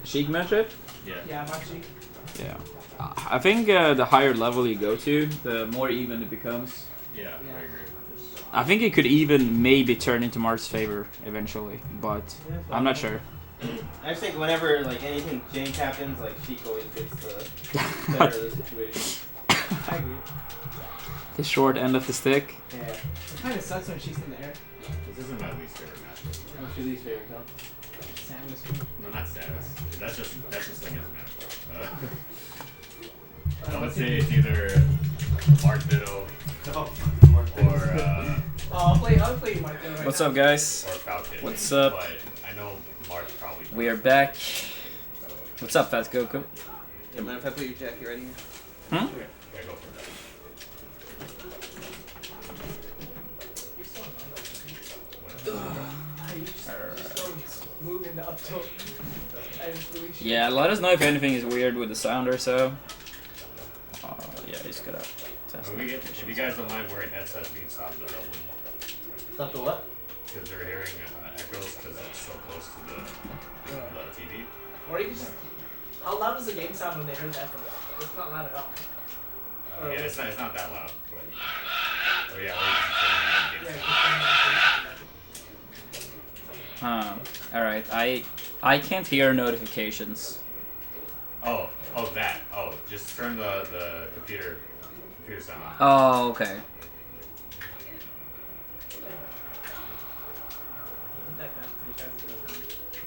Sheik matchup? Yeah, Mark Sheik. Yeah. I think the higher level you go to, the more even it becomes. Yeah, I agree. I think it could even maybe turn into Mark's favor eventually, but I'm not sure. I just think whenever like anything Jane happens, like Sheik always gets the better of the situation. I agree. The short end of the stick. Yeah. It kind of sucks when she's in the air. This isn't my least favorite matchup. What's your least favorite, Tom? Samus. No, not status. That's just like his matchup. I would say it's either Mark Ditto Oh, or I'll play you, Mark. Right What's now. up, guys? or Falcon. What's up? But I know Mark probably. We are back. What's up, Fat Goku? Yeah, man, if I put your jacket right here. Hmm? Yeah, go for that. Move in the up tilt. Yeah, let us know if anything is weird with the sound or so. Yeah, he's gonna test it. If you guys don't mind wearing headsets, we can stop the Dublin. Stop the what? Because they're hearing echoes because it's so close to the TV. Or you can just. How loud does the game sound when they heard that from us? It's not loud at all. Yeah, it's not that loud. But, oh yeah, Alright, I can't hear notifications. Oh, that. Oh, just turn the computer sound on. Oh, okay.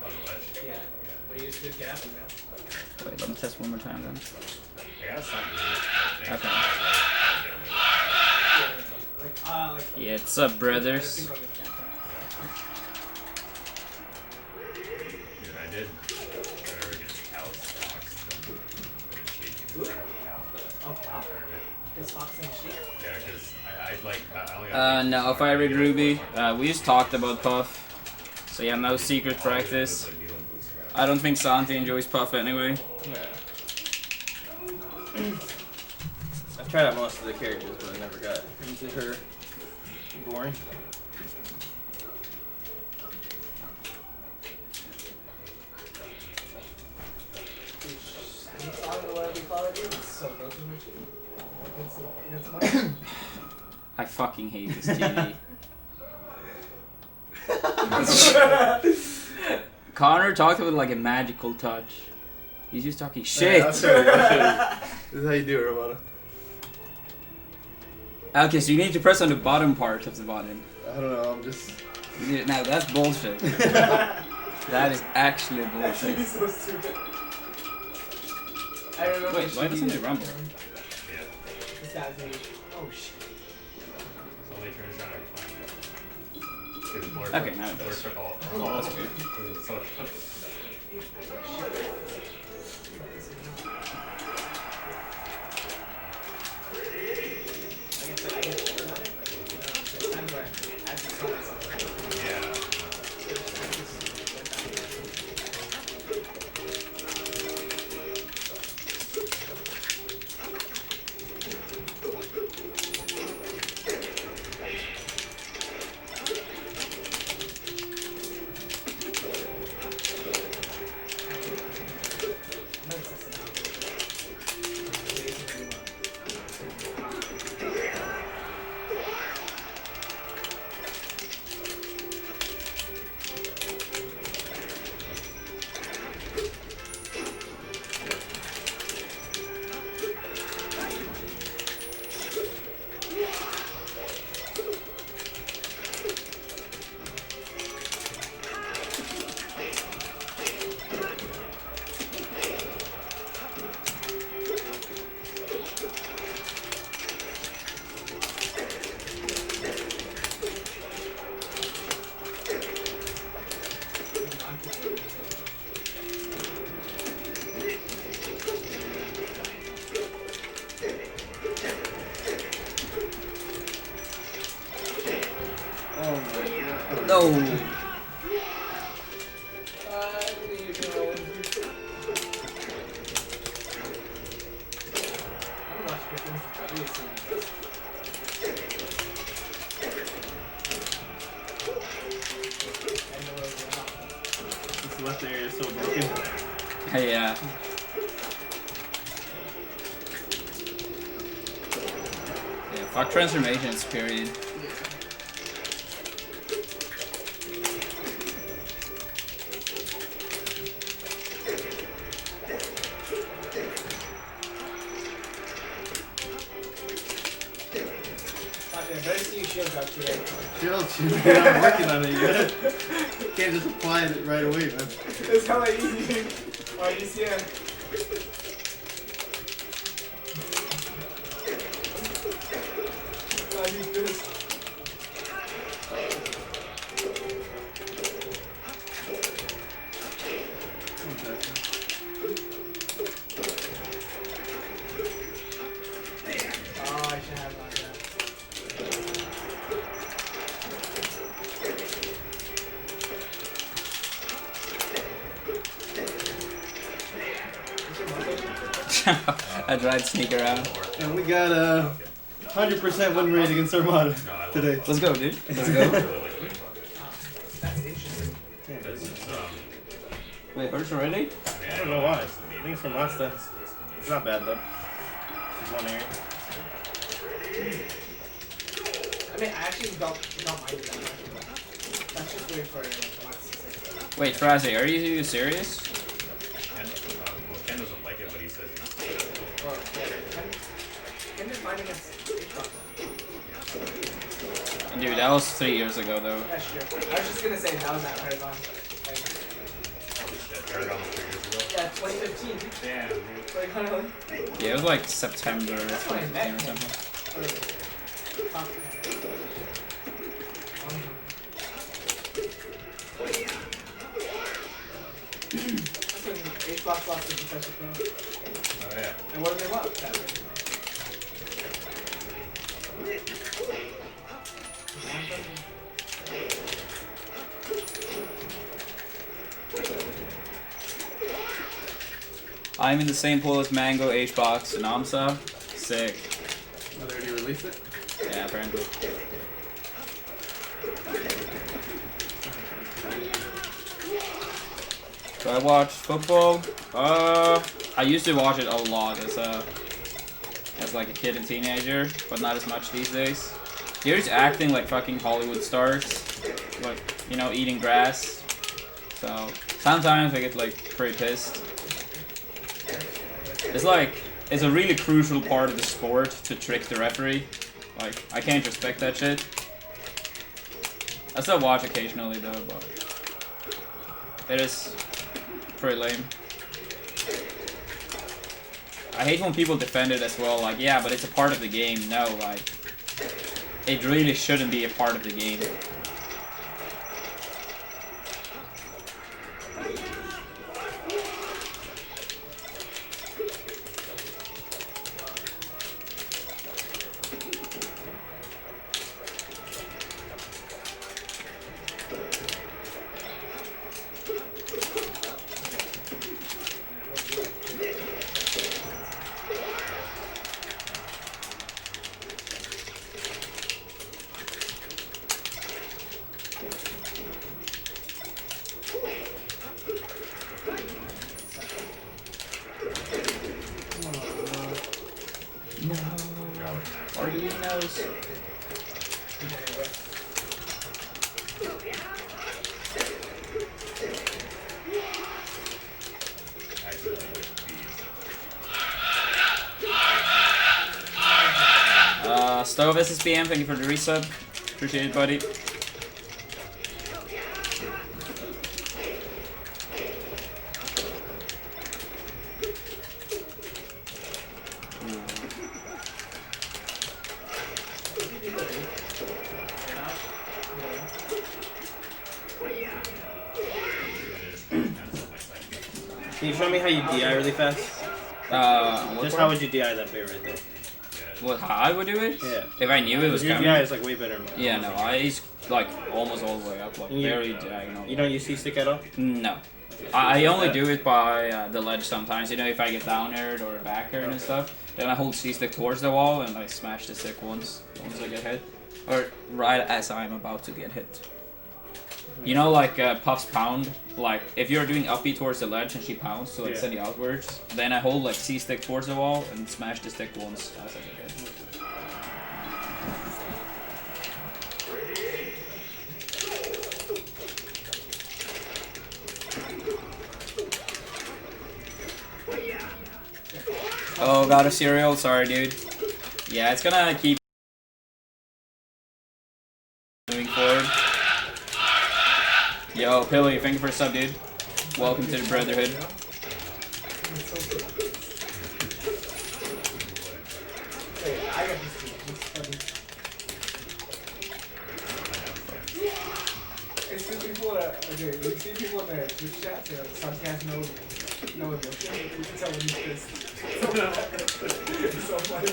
On the ledge. Yeah. But you just get up and down. Wait, let me test one more time then. I got something. Okay. Like, Yeah, what's up, brothers? Dude, I did. Whatever against Alex Fox. oh wow. Is Fox in the sheet? Yeah, because I like. I only got No, if I read Ruby, we just talked about Puff. So yeah, no secret practice. I don't think Santi enjoys Puff anyway. Yeah. I've tried out most of the characters, but I never got into her. Boring. I fucking hate this TV. Connor talked about like a magical touch. He's just talking shit. Yeah, I'll show you. This is how you do it, Armada. Okay, so you need to press on the bottom part of the button. I don't know, I'm just... Now that's bullshit. That is actually bullshit. He's so stupid. I remember. Wait, why doesn't it rumble? Yeah. This guy's maybe. Oh shit. So only turns trying to find it. Okay, now it does. Oh, that's good. So, yeah. No. This left area is so broken. Hey, yeah. Yeah, fuck transformations, period. Better see you shield up today. Chill, chill. I'm working on it. You can't just apply it right away, man. It's hella easy. Oh, you see it? Oh, you do this. Oh, I should have like that. I tried to sneak around. And we got a 100% win rate against Armada today. Let's go, dude. Let's go. That's interesting. Wait, hurts already? I don't know why. I think it's from last time. It's not bad though. It's one area. I mean, I actually don't mind it that much. That's just weird for like the last 6. Wait, Frazzy, are you serious? Ken doesn't like it, but he says Well, yeah, Ken is fine against H-Box. Dude, that was 3 years ago, though. That's true. I was just gonna say that was that Paragon. Like, Paragon was 3 years ago. yeah, 2015. Damn, dude. Like, kind of like. Yeah, it was like September That's when I 2015 met or him. something. That's when H-Box lost to Professor Pro. Oh yeah. And what did they want that way? I'm in the same pool as Mango, H-Box, and Amsa. Sick. Oh, they already released it? Yeah, apparently. Do I watch football? I used to watch it a lot as like a kid and teenager, but not as much these days. They're just acting like fucking Hollywood stars, like, you know, eating grass. So sometimes I get like pretty pissed. It's a really crucial part of the sport to trick the referee. Like, I can't respect that shit. I still watch occasionally though, but it is pretty lame. I hate when people defend it as well, like, yeah, but it's a part of the game. No, like, it really shouldn't be a part of the game. No. Arduinos. Stove SSBM, thank you for the resub. Appreciate it, buddy. Can you show me how you DI really fast? Just how would you DI that bait right there? What, how I would do it? Yeah. If I knew it was Your coming. DI is like way better. Man. Yeah, no, I like almost all the way up, like very diagonal. You don't use C-stick at all? No. I only do it by the ledge sometimes. You know, if I get down aired or back aired and stuff, then I hold C-stick towards the wall and I smash the stick once I get hit. Or right as I'm about to get hit. You know, like Puff's pound. Like if you're doing up B towards the ledge and she pounds to like Yeah. send you outwards, then I hold like C stick towards the wall and smash the stick once. That's like okay. Oh, got a cereal. Sorry, dude. Yeah, it's gonna keep moving forward. Yo, Pilly, thank you for the sub, dude. Welcome to the Brotherhood. Wait, I got this too. It's funny. See people okay, you see people in the Twitch chat, they're like, Santiago no emotion. You can tell when he's pissed. It's so funny.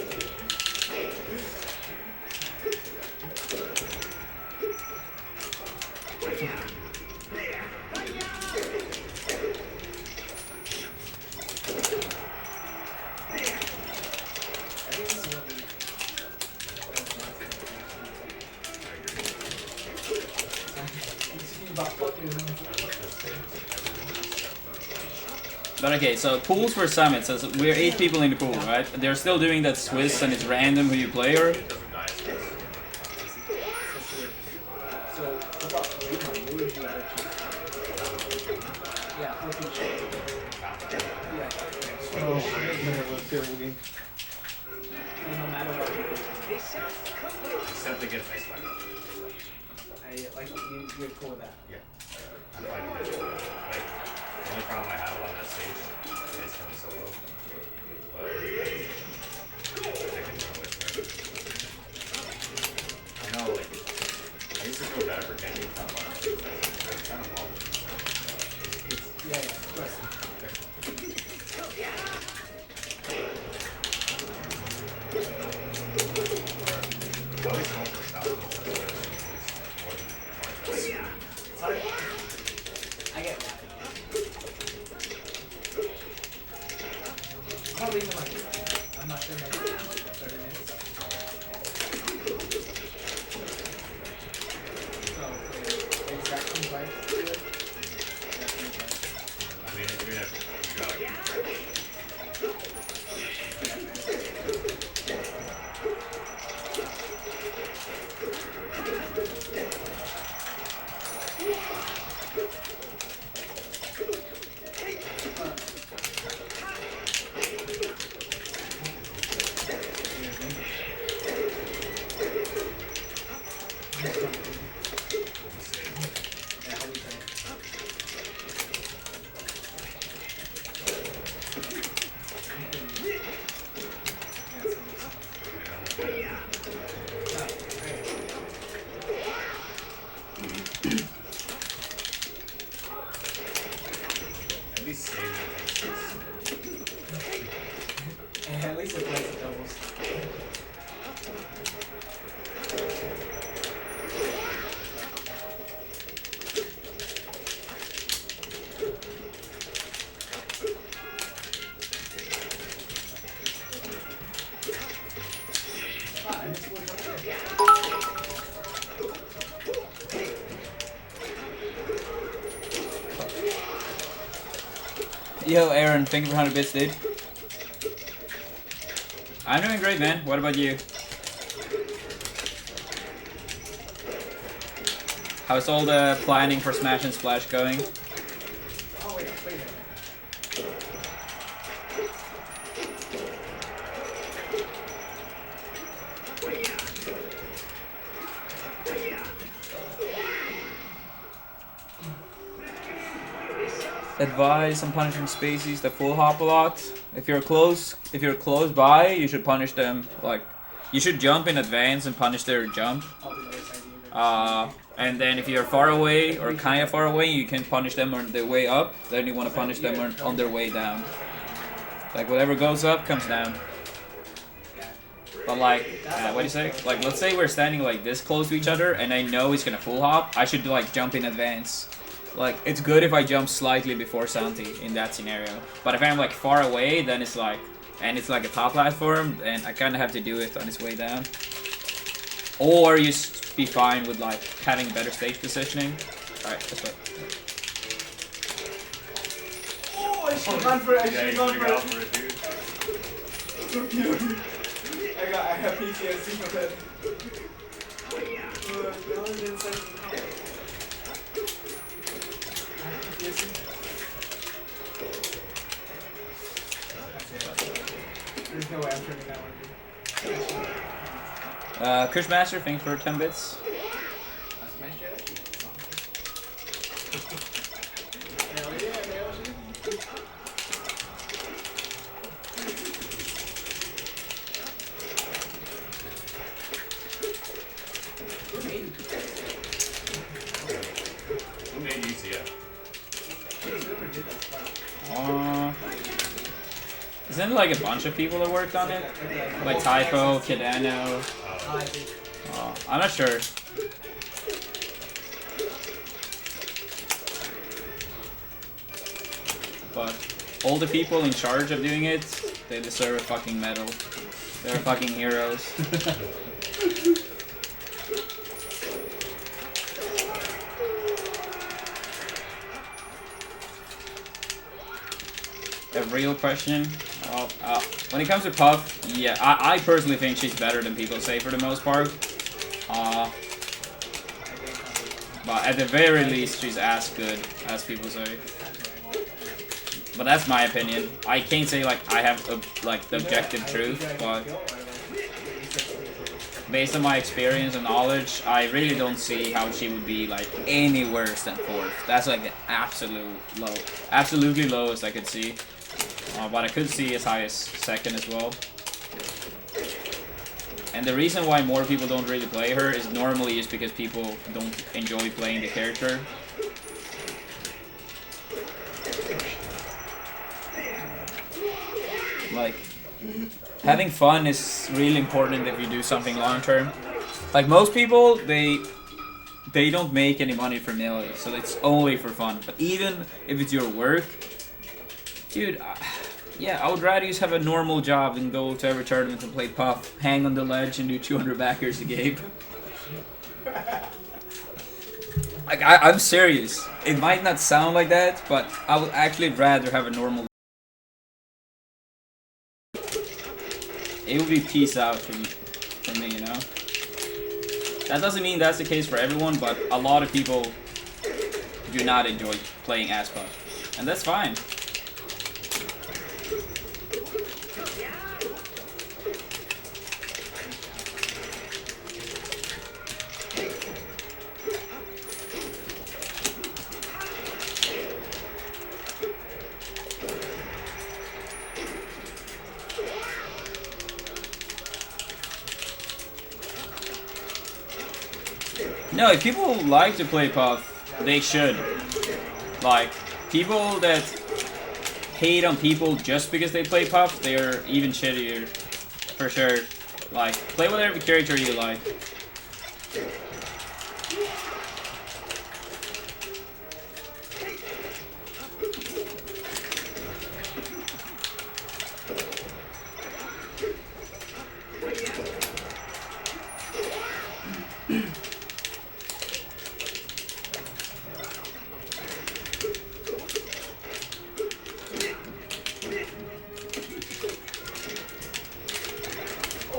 But okay, so pools for summit. So we're 8 people in the pool, right? They're still doing that Swiss and it's random who you play or? So, what about Raymond? What would you rather choose? Yeah, for future. Yeah. Oh, man, what a terrible game. No matter what. Except against ice line. Like, you're cool with that. Yeah. I'm fine with it. Like, the only problem I have on that stage is coming solo. But I can deal with it. I know, like, I used to feel bad for getting top on it. It's kind of wobbled. Yeah, of course. I always go for stop. Sorry. I get that. I'll leave them like this. I'm not sure, maybe 30 minutes. So, is that comes right to it? I mean, if you're at least save At least it plays the doubles. Ah, I missed one right there. Yo, Aaron, thank you for 100 bits, dude. I'm doing great, man. What about you? How's all the planning for Smash and Splash going? Oh, wait, wait a minute. Advise on punishing spacies that full hop a lot. If you're close by, you should punish them. Like, you should jump in advance and punish their jump. I'll do the other side. And then if you're far away or kind of far away, you can punish them on their way up. Then you want to punish them on their way down. Like whatever goes up comes down. But like, what do you say? Like, let's say we're standing like this close to each other, and I know he's gonna full hop. I should like jump in advance. Like, it's good if I jump slightly before Santi in that scenario. But if I'm like far away, then it's like, and it's like a top platform, and I kind of have to do it on his way down. Or you be fine with like having better stage positioning. Alright, let's go. Oh, I should have gone for it. I Yeah, should have you gone should for go it. for it, dude. I have PTSD from that. There's no way I'm turning that one, dude. Kushmaster, thanks for 10 bits. Hell yeah, man. Who made UCF? Isn't it like a bunch of people that worked on it? Like Typo, Kidano. I'm not sure. But all the people in charge of doing it, they deserve a fucking medal. They're fucking heroes. A real question. When it comes to Puff, yeah, I personally think she's better than people say for the most part. But at the very least, she's as good as people say. But that's my opinion. I can't say like I have like the objective truth, but based on my experience and knowledge, I really don't see how she would be like any worse than 4th. That's like the absolutely lowest I could see. But I could see as high as 2nd as well. And the reason why more people don't really play her is normally just because people don't enjoy playing the character. Like, having fun is really important if you do something long term. Like most people, they don't make any money from Melee, so it's only for fun. But even if it's your work, dude, yeah, I would rather just have a normal job than go to every tournament and play Puff, hang on the ledge and do 200 backers a game. Like, I'm serious. It might not sound like that, but I would actually rather have a normal. It would be peace out for me, you know? That doesn't mean that's the case for everyone, but a lot of people do not enjoy playing as Puff. And that's fine. No, if people like to play Puff, they should. Like, people that hate on people just because they play Puff, they're even shittier. For sure. Like, play whatever character you like.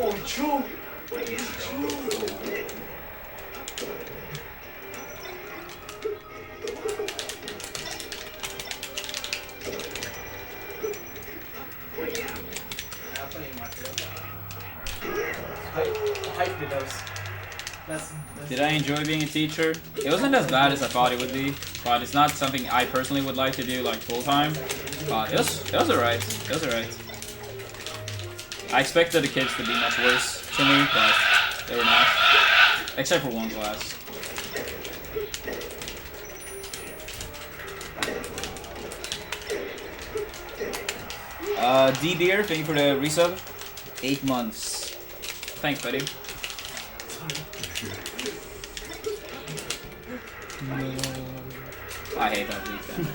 Oh, true. Hype the dose. That's Did I enjoy being a teacher? It wasn't as bad as I thought it would be, but it's not something I personally would like to do like full time. But it was alright. It was alright. I expected the kids to be much worse to me, but they were not. Except for one class. D Beer, thank you for the resub. 8 months. Thanks, buddy. I hate that weekend.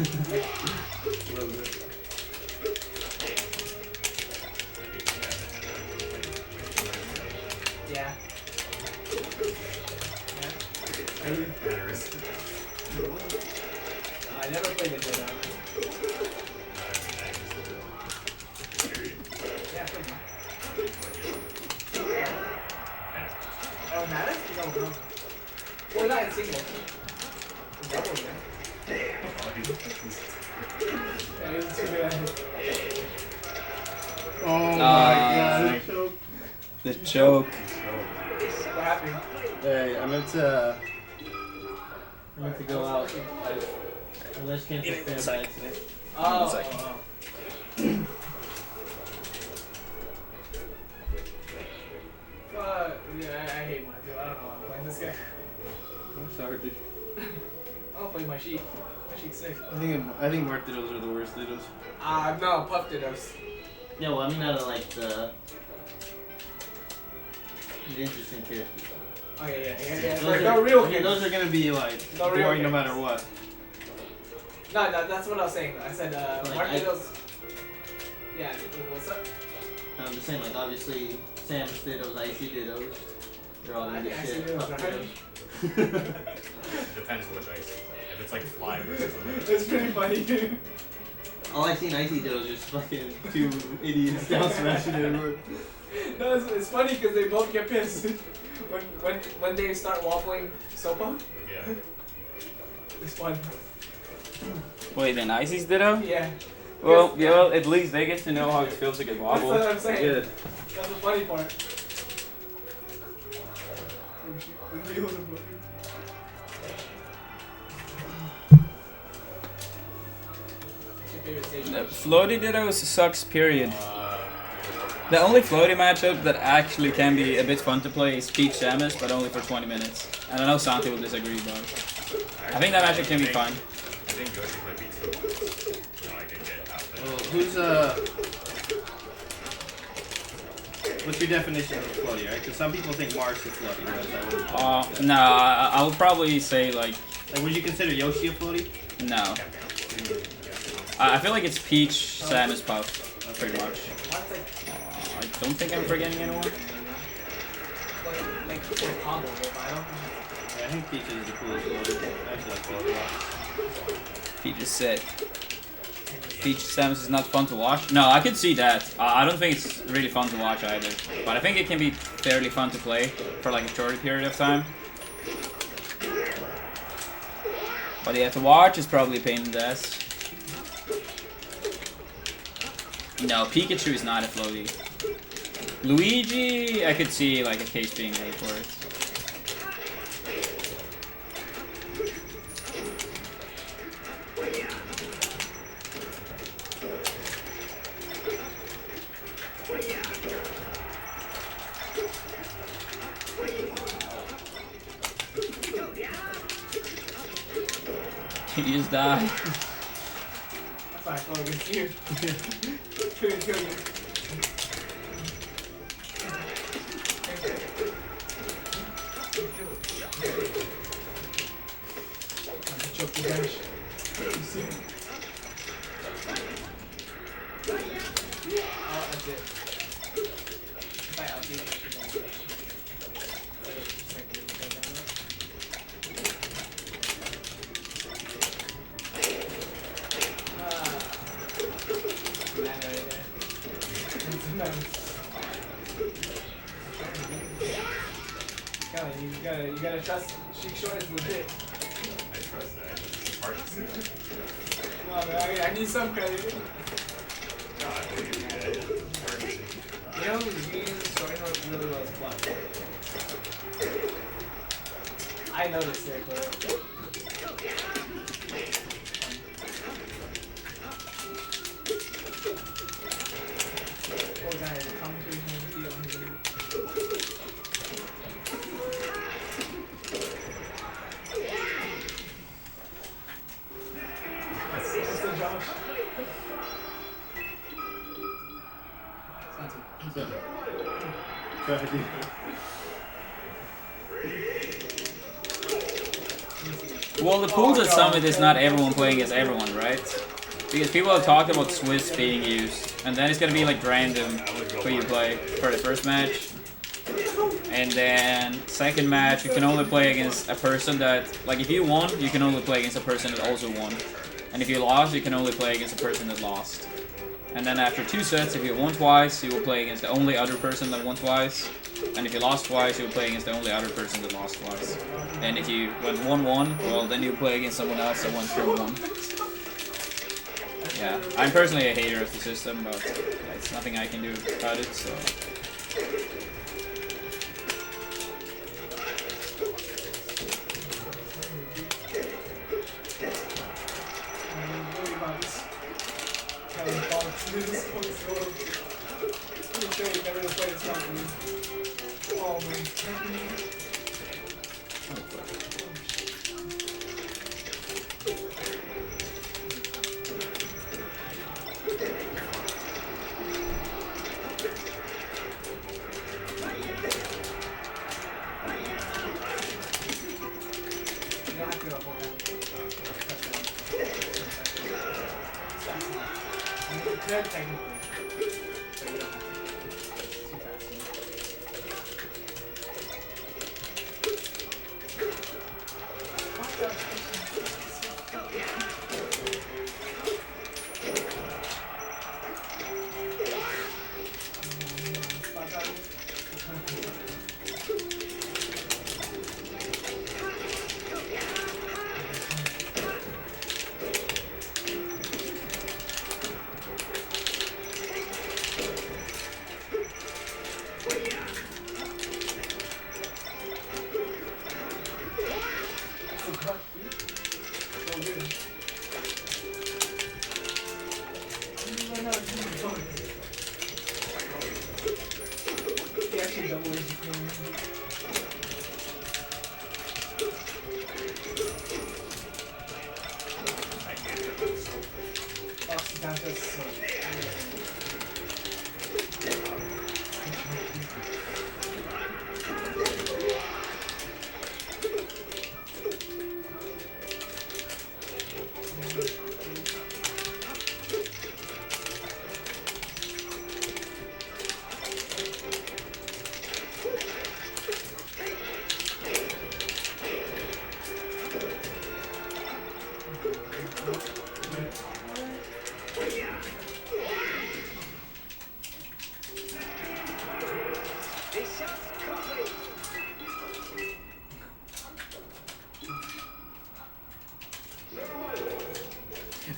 yeah. Interesting. The choke. What happened? Hey, I meant to. go out. Unless can't fair by accident. Oh. second. Yeah, I hate my dude. I don't know why I'm playing this guy. I'm sorry, dude. I don't play my sheet. My sheet's sick. I think Mark Dittos are the worst Dittos. No, Puff Dittos. Yeah, well, I mean, out of like the interesting characters. Oh, yeah. Those Like, are- no real I mean, kids. those are gonna be like No real boring no kids. matter what. No, that's what I was saying. I said, Like, Mark I- Dittos. Yeah, what's up? I'm just saying, like, obviously, Sam's Dittos, Icy Dittos, they're all I gonna think get I see shit. Dittos Puff are Dittos. Depends which ice. If it's like fly versus something. It's pretty funny. All I see in Icy Dittos is just fucking two idiots down smashing everywhere. No, it's funny because they both get pissed when they start waffling Sopa. Yeah. It's fun. Wait, then Icy's Ditto? Yeah. Well, yeah, at least they get to know how it feels to get That's wobbled. what I'm saying. Good. That's the funny part. Floaty Dittos sucks, period. The only floaty matchup that actually can be a bit fun to play is Peach Samus, but only for 20 minutes. And I know Santi will disagree, but I think that matchup can be fun. I think Yoshi might be too. No, I can get out there. Well, who's what's your definition of a floaty, right? Because some people think Mars is floaty, whereas I wouldn't. No, I would probably say like Would you consider Yoshi a floaty? no. I feel like it's Peach, Samus, Puff, pretty much. I don't think I'm forgetting anyone. Like combo, but I don't think. Yeah, I think Peach is the coolest floaty. I actually like Peach. Peach is sick. Peach Samus is not fun to watch. No, I could see that. I don't think it's really fun to watch either. But I think it can be fairly fun to play for like a short period of time. But yeah, to watch is probably a pain in the ass. No, Pikachu is not a floaty. Luigi, I could see like a case being made for it. You just die. That's why I fought against you. Couldn't kill you. Choke the dash. You see? Oh, that's it. If I outbeat it, you gotta trust Sheik Short is legit. I trust that. It's hard to see. Come on, man, I need some credit. No, I believe you. It's hard to see. You know who's using Short Note really well is Falco. I noticed it, but. Oh, guys, commentation on the What's the Josh? Try to do. Well, the pools at Summit is not everyone playing as everyone, right? Because people have talked about Swiss being used, and then it's gonna be like random who you play for the first match. And then second match, you can only play against a person that, like if you won, you can only play against a person that also won. And if you lost, you can only play against a person that lost. And then after 2 sets, if you won twice, you will play against the only other person that won twice. And if you lost twice, you will play against the only other person that lost twice. And if you went 1-1, well then you play against someone else that won 3-1. Yeah, I'm personally a hater of the system, but yeah, it's nothing I can do about it, so... This one's so. I'm sure you never played this company. Oh man. You don't have to go hold on. I mean, you could technically, but you don't have to. It's too fast. He actually double his Box down to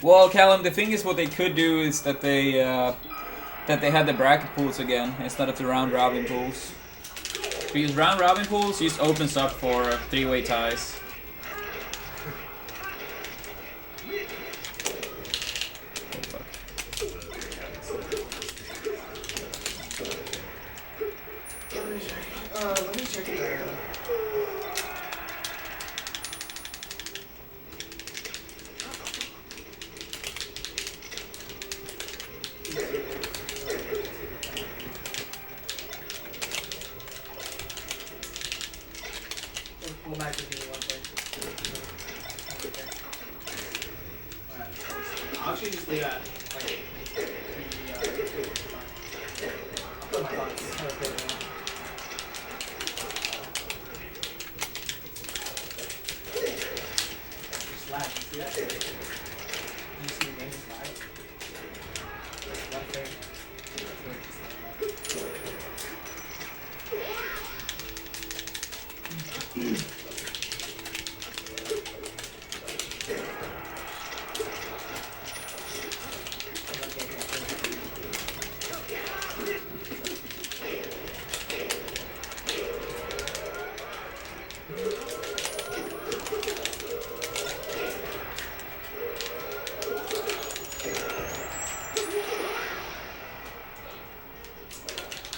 Well, Callum, the thing is, what they could do is that they had the bracket pools again instead of the round robin pools. Because round robin pools just opens up for three-way ties. let me check it out. We'll back to the one play. I'll actually just leave that. Like, I'll put my thoughts. Have a good one. Just lag. You see that? Do you see the game just lag? Left there.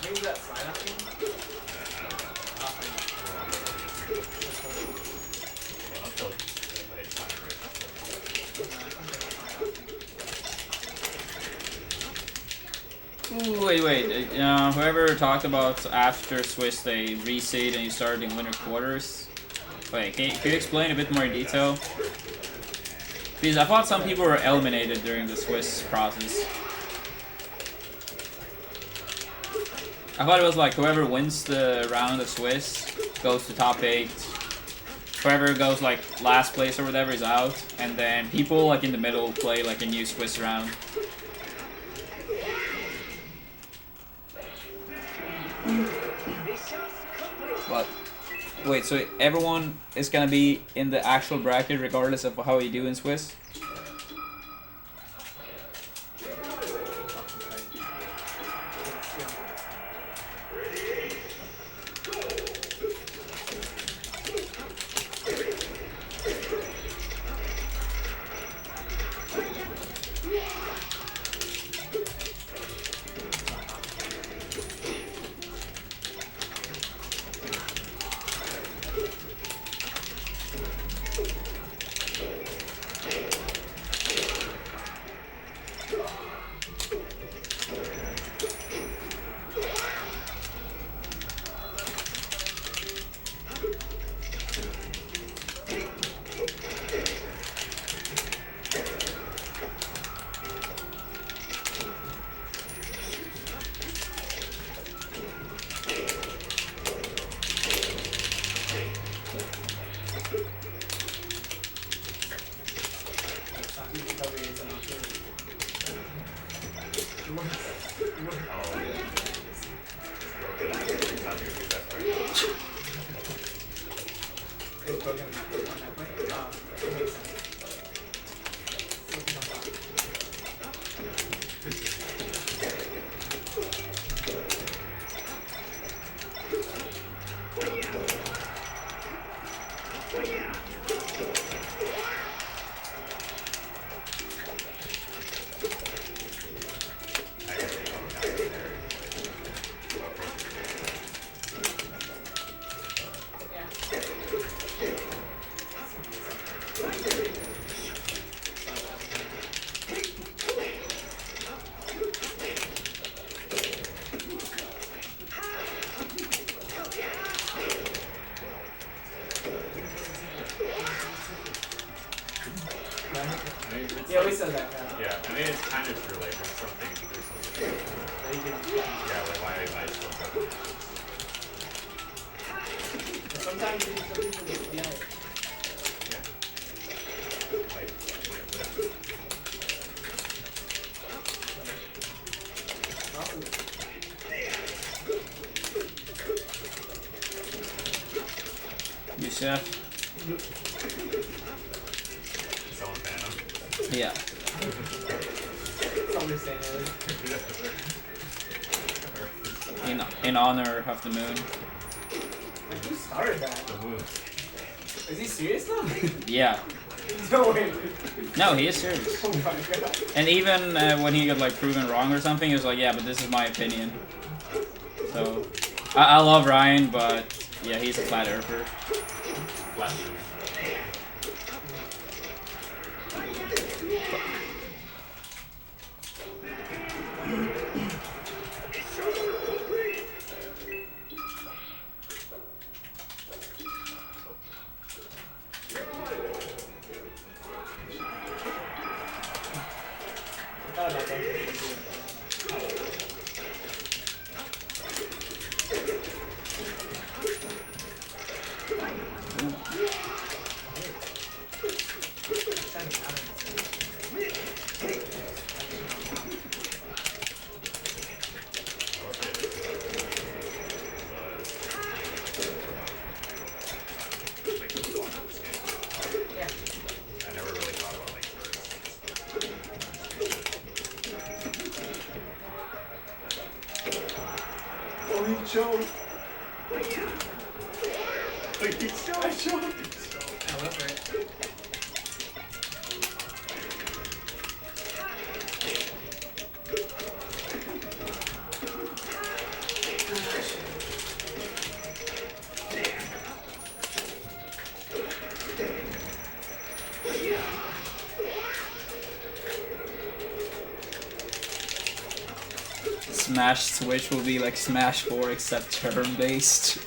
Maybe that slide up thing? Ooh, wait. Whoever talked about after Swiss they reseed and you started in winter quarters. Wait, can you explain a bit more in detail? Because I thought some people were eliminated during the Swiss process. I thought it was like whoever wins the round of Swiss goes to top 8. Whoever goes like last place or whatever is out, and then people like in the middle play like a new Swiss round. But wait, so everyone is gonna be in the actual bracket regardless of how you do in Swiss? Oh, yeah. It's not your best friend. It's broken on that point. It makes sense. Yeah, we said that. Yeah, I mean, it's kind of true. Like, there's something. Yeah, like, why am I still talking? Sometimes some people just get it. Like, Yusef. someone Phantom. Yeah. That's all we're saying. In honor of the moon. Like, who started that? The move. Is he serious though? Yeah. No way. No, he is serious. Oh my god. And even when he got like proven wrong or something, he was like, yeah, but this is my opinion. So, I love Ryan, but yeah, he's a flat earther. Flat. Thought about that. I never really thought about like birds. Oh, he choked. I choked. I went for it. Smash Switch will be like Smash 4 except turn-based.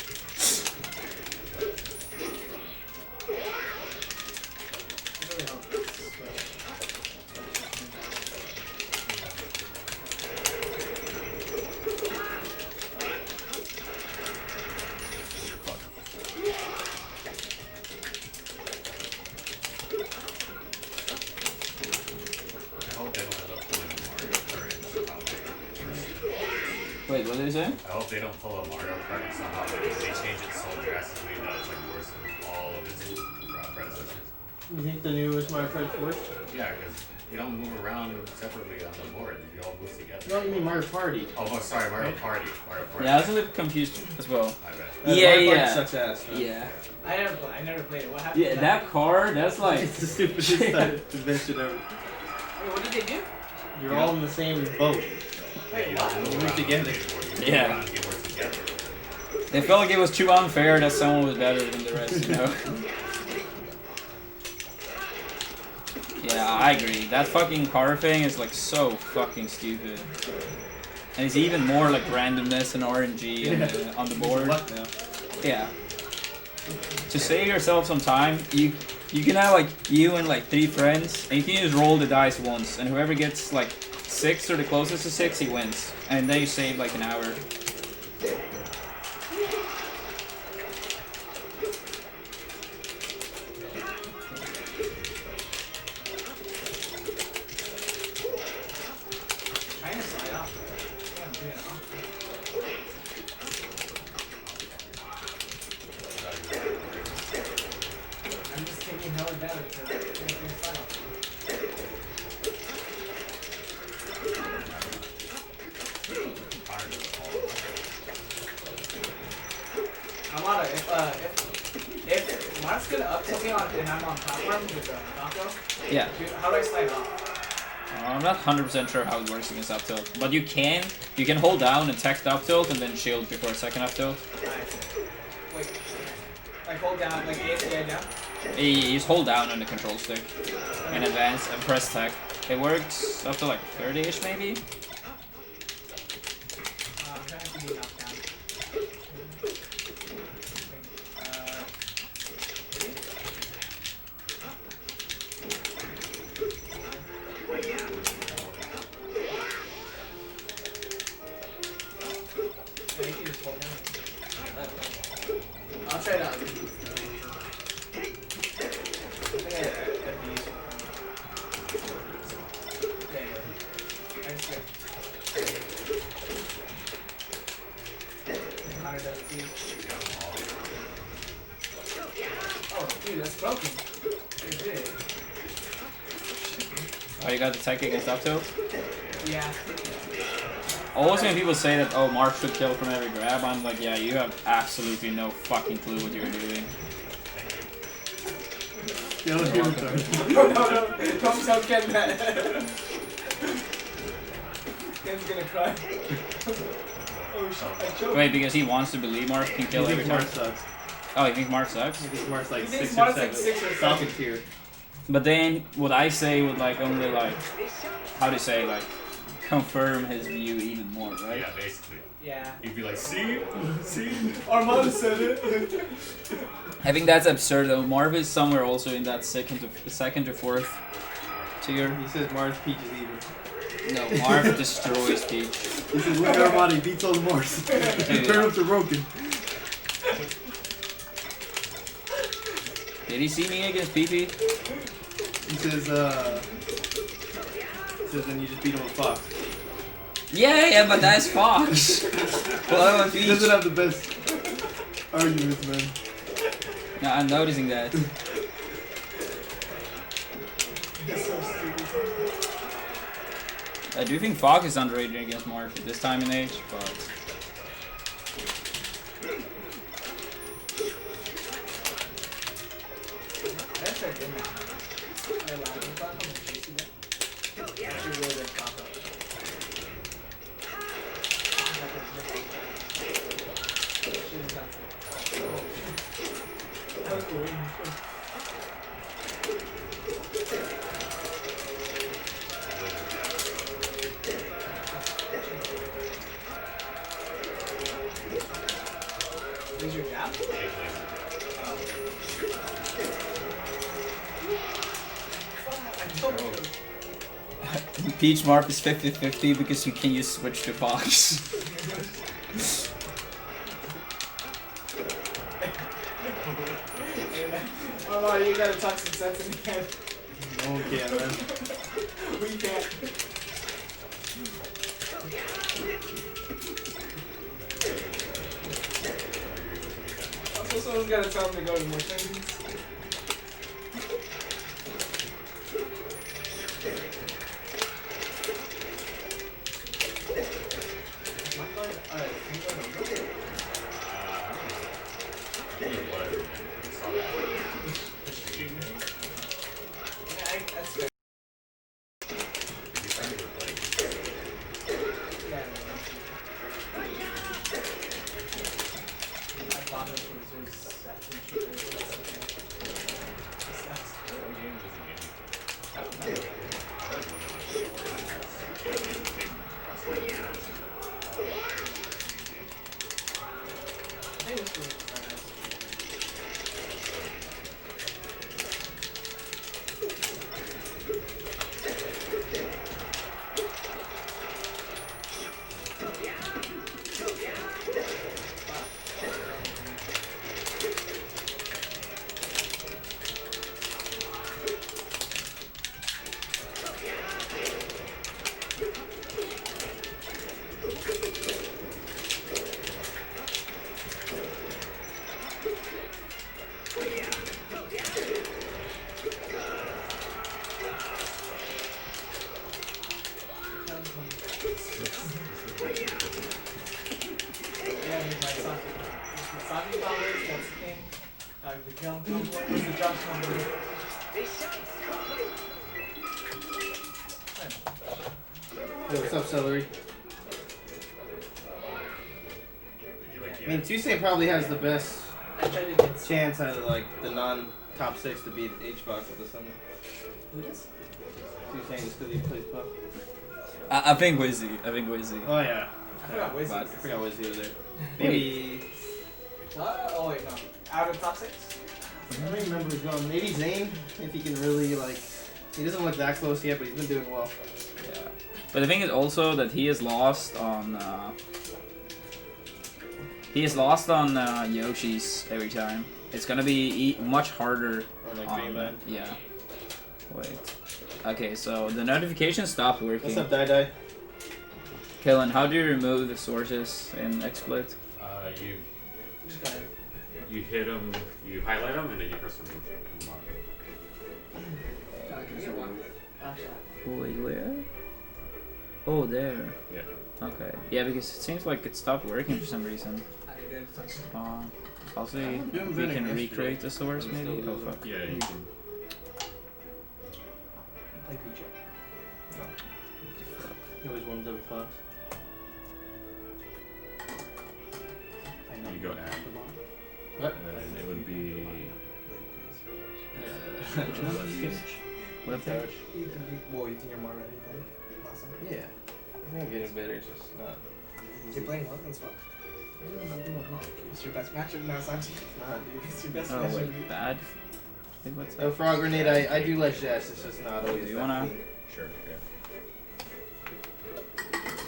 I hope they don't end up pulling a Mario Kart and somehow Wait, what did they say? I hope they don't pull a Mario Kart and somehow they change it so drastically that it's like worse than all of its predecessors. You think the newest Mario Kart's worse? Yeah, because you don't move around separately on the board. You all move together. No, you mean Mario Party. Oh, sorry, Mario Party. Mario Party. Yeah, I was a bit confused as well. My bad. Yeah, Mario yeah. Party sucks ass. Man. Yeah. I never played it. What happened? Yeah, to that car, that's like... It's the stupidest invention ever. Wait, what did they do? You're all in the same boat. Yeah, you Wait, don't what? move Move around together. on the board. You move Yeah. around, you work together. They felt like it was too unfair that someone was better than the rest, you know? Yeah, I agree. That fucking car thing is like so fucking stupid. And it's even more like randomness and RNG on the board. Luck now. Yeah. To save yourself some time, you can have like you and like 3 friends, and you can just roll the dice once, and whoever gets like 6 or the closest to 6, he wins. And then you save like an hour. Trying to slide Mark's gonna up tilt me on, and I'm on platform with the Falco. Yeah. Dude, how do I slide off? I'm not 100% sure how it works against up tilt, but you can hold down and tech the up tilt and then shield before a second up tilt. Wait, like hold down, like ASDI down? You just hold down on the control stick in advance and press tech. It works up to like 30-ish maybe. I'm trying to be knocked down. You can just hold down. I'll try it out. Oh, dude, that's broken. Oh, you got the tech against up tilt? Yeah. Always when people say that, oh, Mark should kill from every grab, I'm like, yeah, you have absolutely no fucking clue what you're doing. Yeah, let's give it to him. No. Don't tell Ken that. Ken's gonna cry. Oh shit, I choked. Wait, because he wants to believe Mark can kill He every thinks time? Mark sucks. Oh, you think Mark sucks? He thinks Mark's like He thinks 6 or Mark's 7. like 6 or 7. Falcon tier. But then, what I say would like only like, how do you say, like, confirm his view even more, right? Yeah, basically. Yeah. You'd be like, see? See? Armada said it. I think that's absurd though. Marv is somewhere also in that second to fourth tier. He says Mars Peach is even. No, Marv destroys Peach. He says, look at Armada, he beats all the Mars. Turn up to broken. Did he see me against PP? He says, then you just beat him with Fox. Yeah, but that's Fox. Well, I'm He doesn't have the best arguments, man. No, I'm noticing that. I do think Falco is underrated against Mark at this time in age, but That's a good match. I love it. Actually, really good combo. Use your jab? Peach Marv is 50-50 because you can use switch to Fox. Oh, you gotta talk some sense in the head. No one can, man. We can't. Also, someone's gotta tell him to go to more things. The count number was the Josh number. Hey, what's up, Celery? You like I mean, Tuesday probably has the best I tried it against chance out of like the non-top 6 to beat H-Box at the summit. who does? Tuesday just because he plays Puff. I think Wizzy. I think Wizzy. Oh yeah. I forgot Wiz. I forgot what he was there. Maybe. Oh wait, no. Out of top 6? I don't remember who's going. Maybe Zane, if he can really like. He doesn't look that close yet, but he's been doing well. Yeah. But the thing is also that he has lost on. Yoshi's every time. It's gonna be much harder. Or like on, Dreamland. yeah. Wait. Okay, so the notification stopped working. What's up, Dai? Kellen, how do you remove the sources in XSplit? Just got it. you hit them, you highlight them, and then you press remove. Can we get one? Wait, where? Oh, there. Yeah. Okay. Yeah, because it seems like it stopped working for some reason. I didn't touch it. I'll see I'm if doing we better can yesterday. recreate the source I'm maybe. still Oh losing. fuck. Yeah, you can. Play Peach. He always warms up with Fox. You go add. What? And then it would be. What page? You think you're more ready than last time? Yeah. I think I'm getting better, it's just not. You're playing well against Fox. It's your best matchup now, Santi. Nah, dude. It's your best Oh matchup. wait, bad. I think what's No, that? Frog Grenade, I do like Jess, it's just not always. Do you that wanna- clean. Sure, yeah.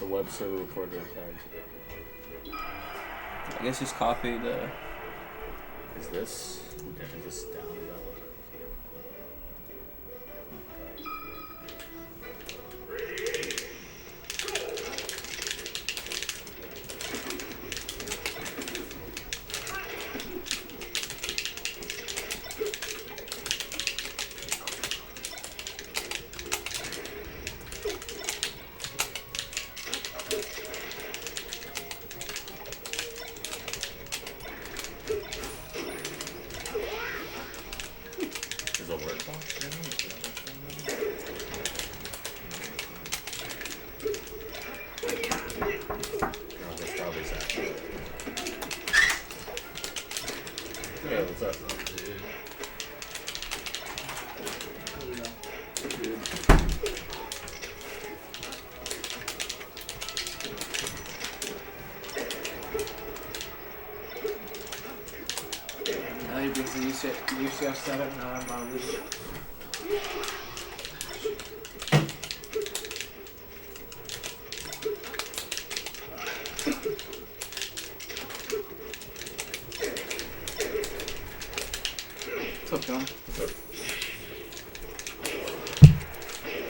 The web server recorder tag. I guess just copy the. Is this? Okay, is this down about? Is a work box down? Is that what's going on? No, that's probably Zach. Hey, what's up? Now he brings the UCF 7, now I'm on leash. What's up, John?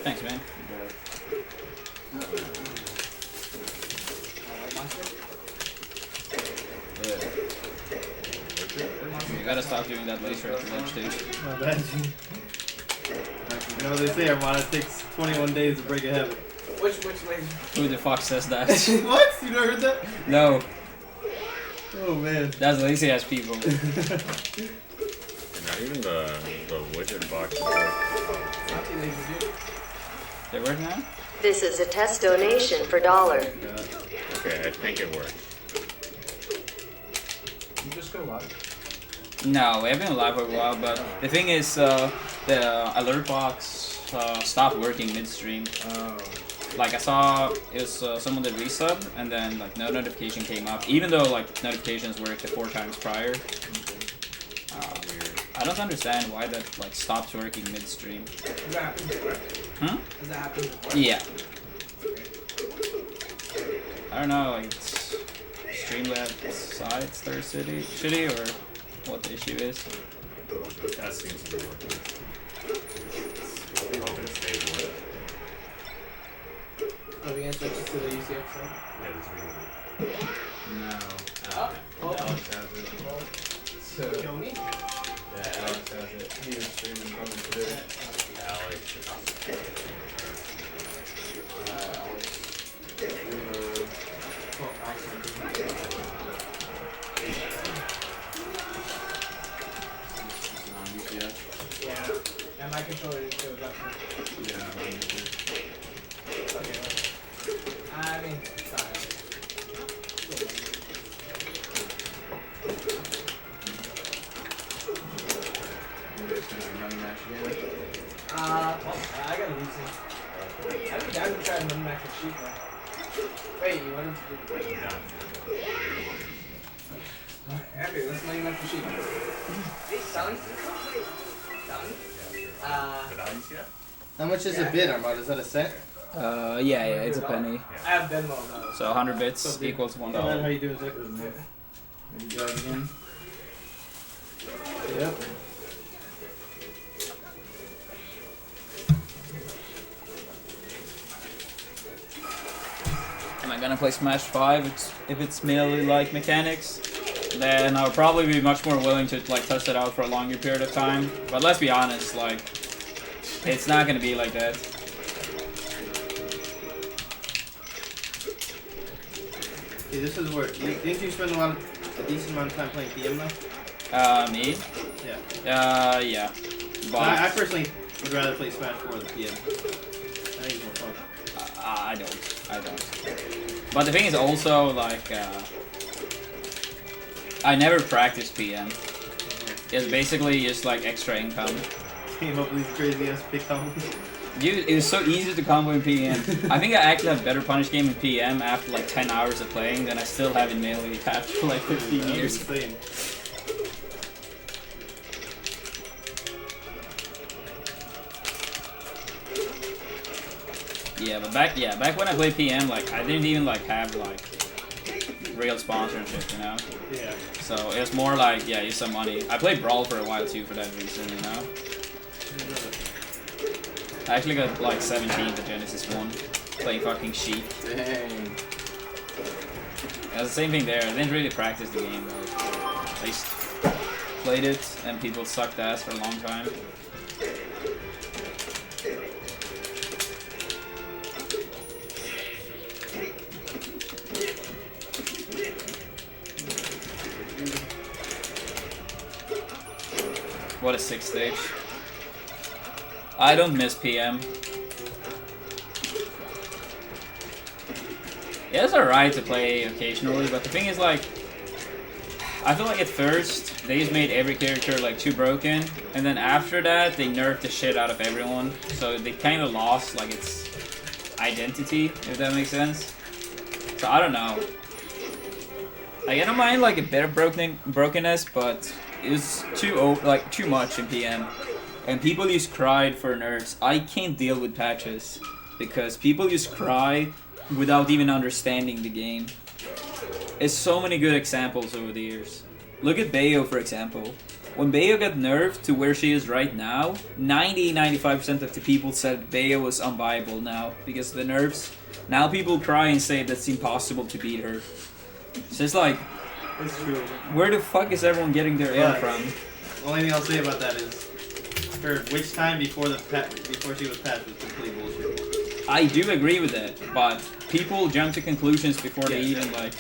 Thanks, man. You gotta stop doing that laser at the ledge, dude. My bad. You know, they say Armada takes 21 days to break a habit. Which way? Who the fuck says that? What? You never heard that? No, Oh man. that's lazy ass people. And not even the widget box. Santi lazy dude. They work now? This is a test donation for $1. Okay, I think it worked. You just go live. No, we haven't been live for a while, but the thing is, the alert box stopped working midstream. Oh. Like I saw it was someone that resub, and then like no notification came up, even though like notifications worked the 4 times prior. I don't understand why that like stops working midstream. Has that happened before? Hmm? Has that happened before? Yeah. I don't know, like it's Streamlabs sides that are shitty or what the issue is. That seems to be working. I'm hoping it stays working. Are we gonna switch to the UCF side? Yeah, there's really. No. Oh. Alex has it. So, Joni? Yeah, Alex has it. He was streaming from it today. Alex. I mean, it's not. Money match again. Well, I gotta lose it. I think I would try to run back to sheep, though. Wait, you wanted to do it? Abby, let's money back to sheep. Hey, son. Son. How much is a bid, Armada? Is that a cent? Yeah, it's a penny. I have Venmo, though. So 100 bits equals $1. How you doing, Zach? Maybe go again. Yep. Am I gonna play Smash 5 if it's merely like mechanics? Then I'll probably be much more willing to like test it out for a longer period of time. But let's be honest, like it's not gonna be like that. See, this is where didn't you spend a decent amount of time playing PM though? Me? Yeah. Yeah. But I personally would rather play Smash 4 than PM. I think it's more fun. I don't. But the thing is also like I never practiced PM. It's basically just like extra income. Came up with these crazy ass pick combos. Dude, it was so easy to combo in PM. I think I actually have better punish game in PM after like 10 hours of playing than I still have in Melee after like 15 years. Insane. Yeah, but back when I played PM, like I didn't even like have like real sponsorship, you know. Yeah. So it was more like use some money. I played Brawl for a while too for that reason, you know. I actually got like 17 to Genesis 1, playing fucking Sheep. Dang. It was the same thing there. I didn't really practice the game, but I just played it and people sucked ass for a long time. What a 6th stage. I don't miss PM. Yeah, it's alright to play occasionally, but the thing is like, I feel like at first, they just made every character like too broken, and then after that, they nerfed the shit out of everyone, so they kind of lost like its identity, if that makes sense. So I don't know. Like, I don't mind like a bit of brokenness, but it was too much in PM. And people just cried for nerfs. I can't deal with patches because people just cry without even understanding the game. There's so many good examples over the years. Look at Bayo, for example. When Bayo got nerfed to where she is right now, 90-95% of the people said Bayo was unviable now because of the nerfs. Now people cry and say that's impossible to beat her. It's just like, It's true. where the fuck is everyone getting their air from? The only thing I'll say about that is her witch time before she was patched was complete bullshit. I do agree with that, but people jump to conclusions before they even like.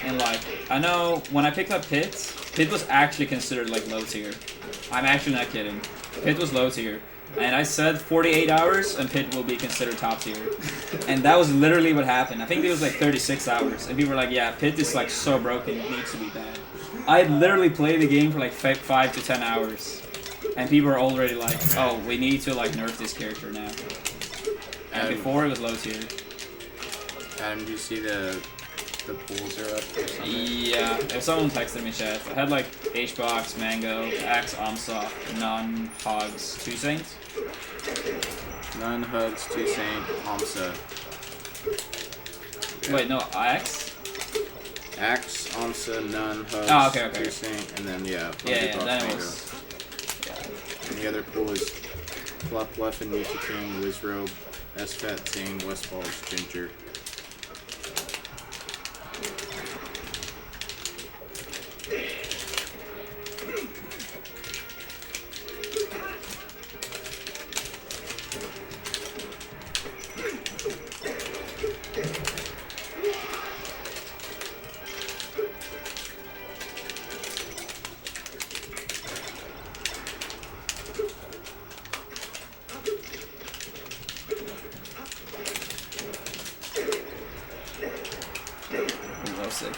And like, I know when I picked up Pit was actually considered like low tier. I'm actually not kidding. Pit was low tier. And I said 48 hours and Pit will be considered top tier. And that was literally what happened. I think it was like 36 hours. And people were like, yeah, Pit is like so broken, it needs to be bad. I had literally played the game for like 5 to 10 hours. And people were already like, oh, we need to like nerf this character now. And before it was low tier. Adam, do you see the pools are up or something? Yeah, if someone texted me chat, I had like H-Box, Mango, Axe, Amsa, None, Hogs, 2 Saints. None, Hugs, 2 Saint, Amsa. Wait, no, Axe? Axe, Amsa, None, Hugs, Oh, okay. 2 Saint, and then Yeah, Box, then it Mango. was. And the other pool is Fluff, Bluffin, Nietzsche King, Wizrobe, S-Fat, Zane, Westfalls, Ginger. sick.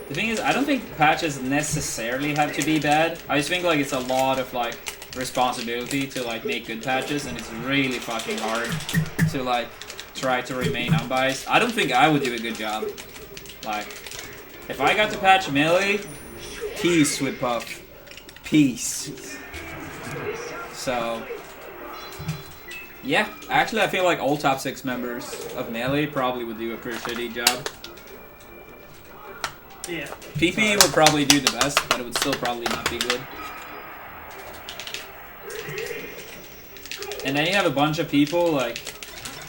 The thing is, I don't think patches necessarily have to be bad. I just think like it's a lot of like responsibility to like make good patches, and it's really fucking hard to like try to remain unbiased. I don't think I would do a good job. Like, if I got to patch Melee, peace with Puff. Peace. So, yeah. Actually, I feel like all top 6 members of Melee probably would do a pretty shitty job. Yeah. PP would probably do the best, but it would still probably not be good. And then you have a bunch of people, like,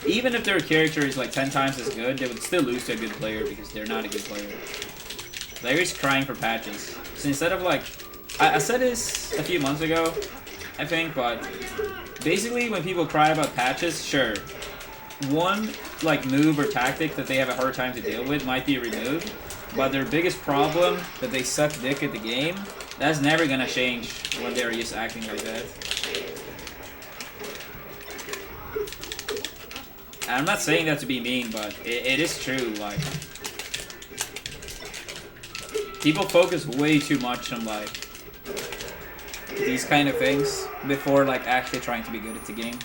even if their character is like 10 times as good, they would still lose to a good player because they're not a good player. Larry's crying for patches. So instead of like, I said this a few months ago, I think, but basically when people cry about patches, sure, one like move or tactic that they have a hard time to deal with might be removed, but their biggest problem that they suck dick at the game, that's never gonna change when they're just acting like that. And I'm not saying that to be mean, but it is true, like, people focus way too much on like these kind of things before like actually trying to be good at the game.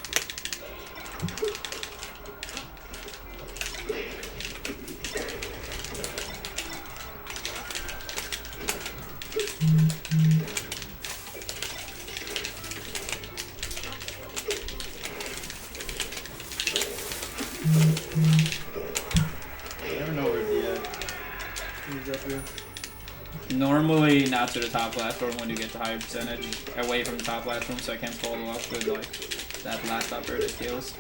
I never know where the who's up here. Normally not to the top platform when you get the higher percentage, away from the top platform, so I can't follow up with like that last upper that kills.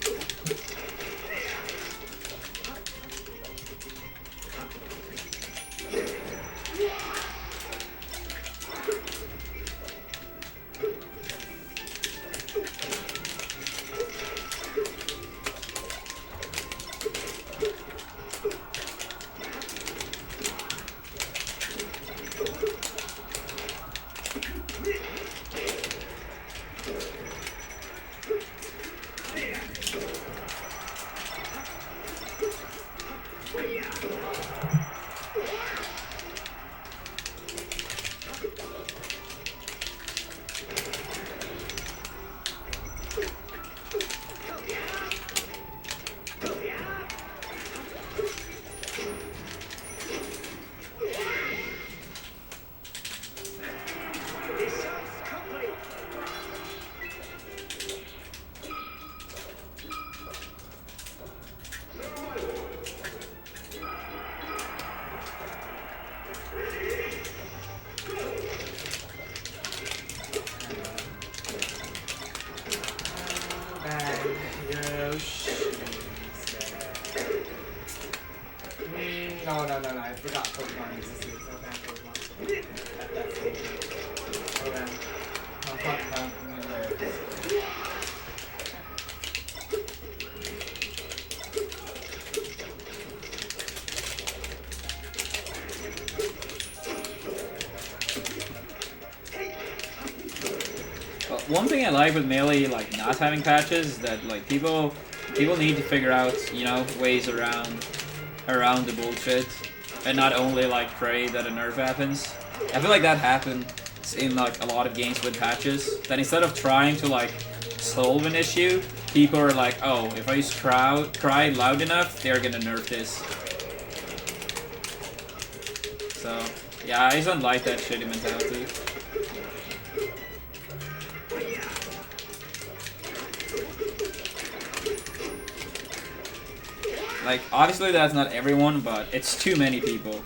No, I forgot Pokemon existed, so I have Pokemon. That's it. Hold on. I'm talking about One thing I like with Melee, like not having patches, is that like people need to figure out, you know, ways around the bullshit, and not only like pray that a nerf happens. I feel like that happens in like a lot of games with patches. That instead of trying to like solve an issue, people are like, oh, if I just cry loud enough, they're gonna nerf this. So yeah, I just don't like that shitty mentality. Like, obviously that's not everyone, but it's too many people.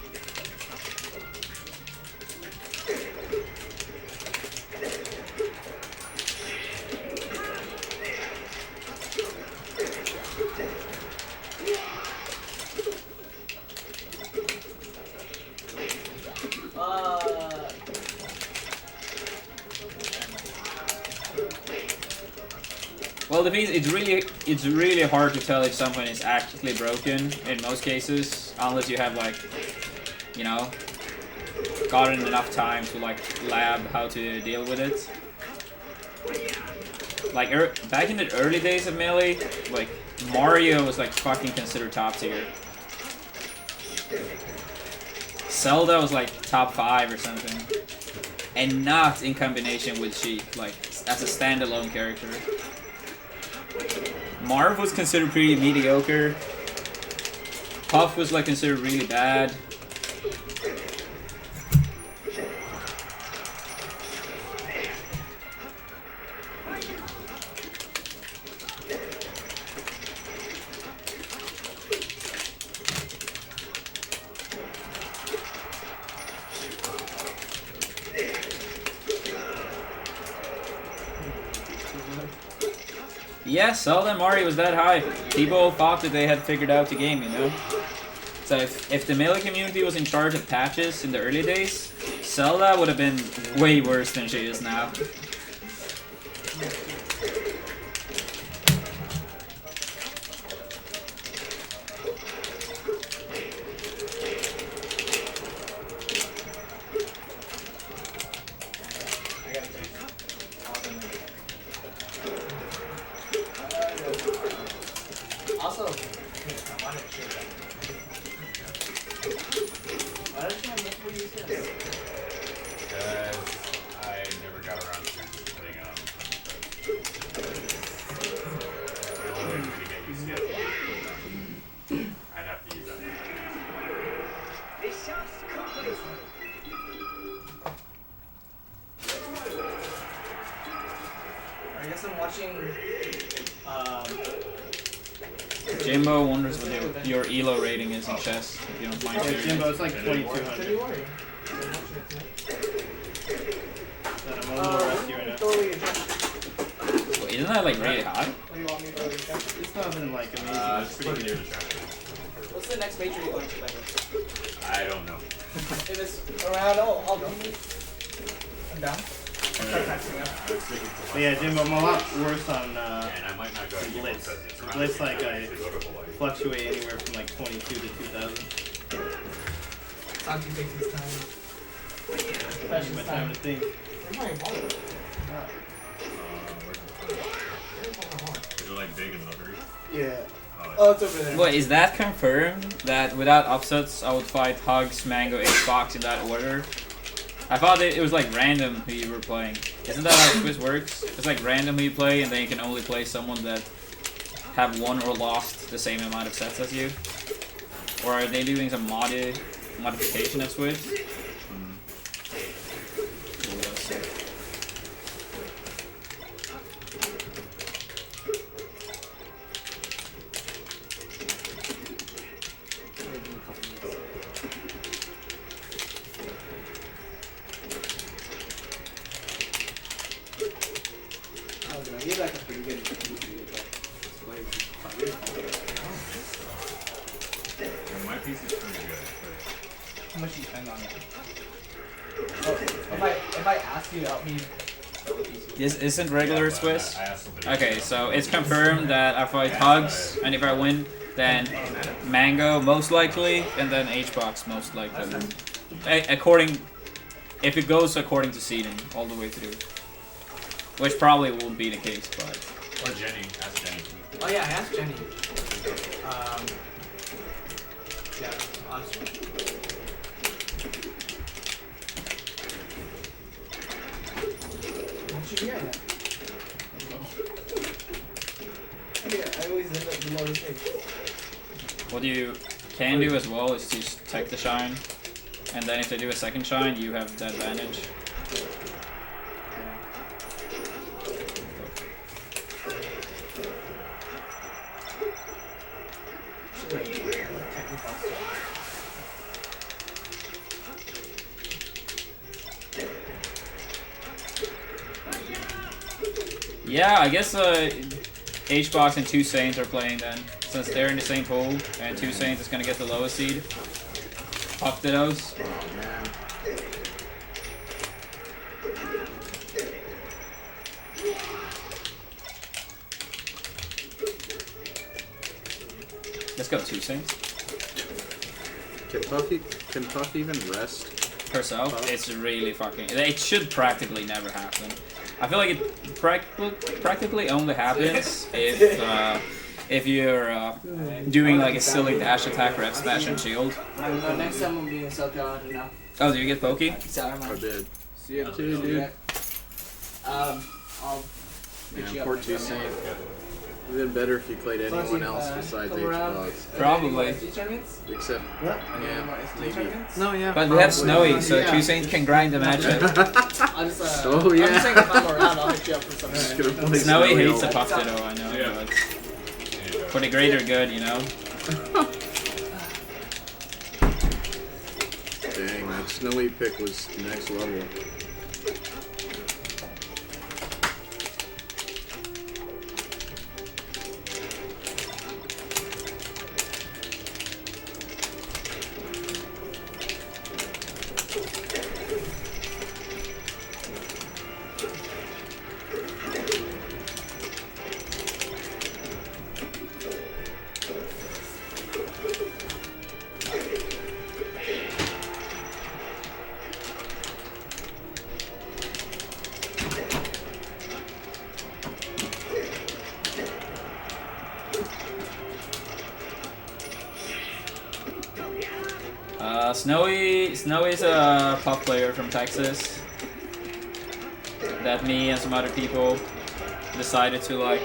Well, the thing is, it's really hard to tell if someone is actually broken in most cases, unless you have like, you know, gotten enough time to like lab how to deal with it. Like back in the early days of Melee, like Mario was like fucking considered top tier. Zelda was like top 5 or something, and not in combination with Sheik, like as a standalone character. Marv was considered pretty mediocre. Puff was like considered really bad. Yeah, Zelda and Mario was that high. People thought that they had figured out the game, you know? So if the Melee community was in charge of patches in the early days, Zelda would have been way worse than she is now. Also, I wanted to share that. Why don't you have multiple uses? Because I never got around to putting the only way for me to get UCS, I'd have to use that. I guess I'm watching. Jimbo wonders what your ELO rating is in chess, if you don't mind Yeah, sharing. Jimbo, it's like So 2200. you worry. But I'm a little rusty right now. Totally adjust. Wait, isn't that like really high? What do you want me to adjust? It's nothing like amazing. It's It's pretty pretty near good. the track. What's the next major you're going to play? I don't know. If it's around, I'll go. I'm down. I'll start practicing up. I was thinking to But yeah, Jimbo, I'm a lot worse on and I might not go to Blitz. because it's around Blitz, like, to I go to Hawaii. fluctuate anywhere from like 22 to 2000. Santi takes his time. My Precious time time. to think. Where's my wallet? Is it like big and rubbery? Yeah. Oh, Oh, it's over there. Wait, is that confirmed that without upsets I would fight Hugs, Mango, Xbox in that order? I thought it was like random who you were playing. Isn't that how Swiss works? It's like random who you play and then you can only play someone that have won or lost the same amount of sets as you? Or are they doing some modification of Swiss? Ooh, that's sick. You're like a pretty good Yeah, my piece is pretty good. How much do you spend on it? Oh, if I ask you to help me build a PC. This isn't regular Swiss? I asked somebody. Okay, so it's confirmed that I fight Hugs, and if I win, then Mango most likely, and then H-Box most likely. If it goes according to seeding, all the way through. Which probably won't be the case, but... Or Jenny. Ask Jenny. Oh yeah, I asked Jenny. Yeah, honestly. What should you hear that? Yeah, I always end up below the stage. What you can do as well is to just take the shine, and then if they do a second shine, you have the advantage. Yeah, I guess H-Box and 2 Saints are playing then, since they're in the same pool, and 2 Saints is gonna get the lowest seed. Up to those. Let's go 2 Saints. Can Puff even rest herself, Puff? it's really fucking. It should practically never happen. I feel like it practically only happens if you're doing like a silly dash attack or F smash and shield. I don't know, next time we'll be in South Carolina now. Oh, do you get pokey? Sorry, I man. did. See you too, dude. I'll Yeah, you up poor next two time. Saint. It would have been better if you played anyone else besides come around. Xbox. Probably. Tournaments? Except, What? yeah, maybe. Tournaments? No, yeah. But we have probably. Snowy, so Yeah. Two Saints can grind the matchup. I'll just, Oh, I'm yeah. just saying if I'm around, I'll hit you up for I'm just something. gonna play Snowy hates all- a Puff Ditto, I know, Yeah. but for the greater good, you know. Dang, that Snowy pick was next level. Snowy's a Puff player from Texas that me and some other people decided to like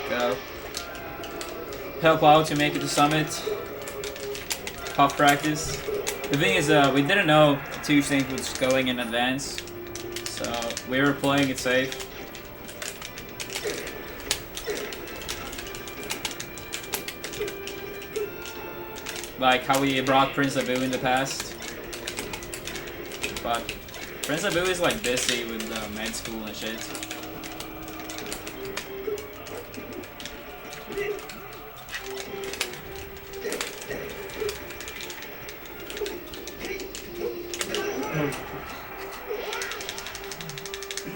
help out to make it to Summit Puff practice. The thing is, we didn't know Two Saints was going in advance, so we were playing it safe. Like how we brought Prince Abu in the past. But Prince Abu is like busy with med school and shit.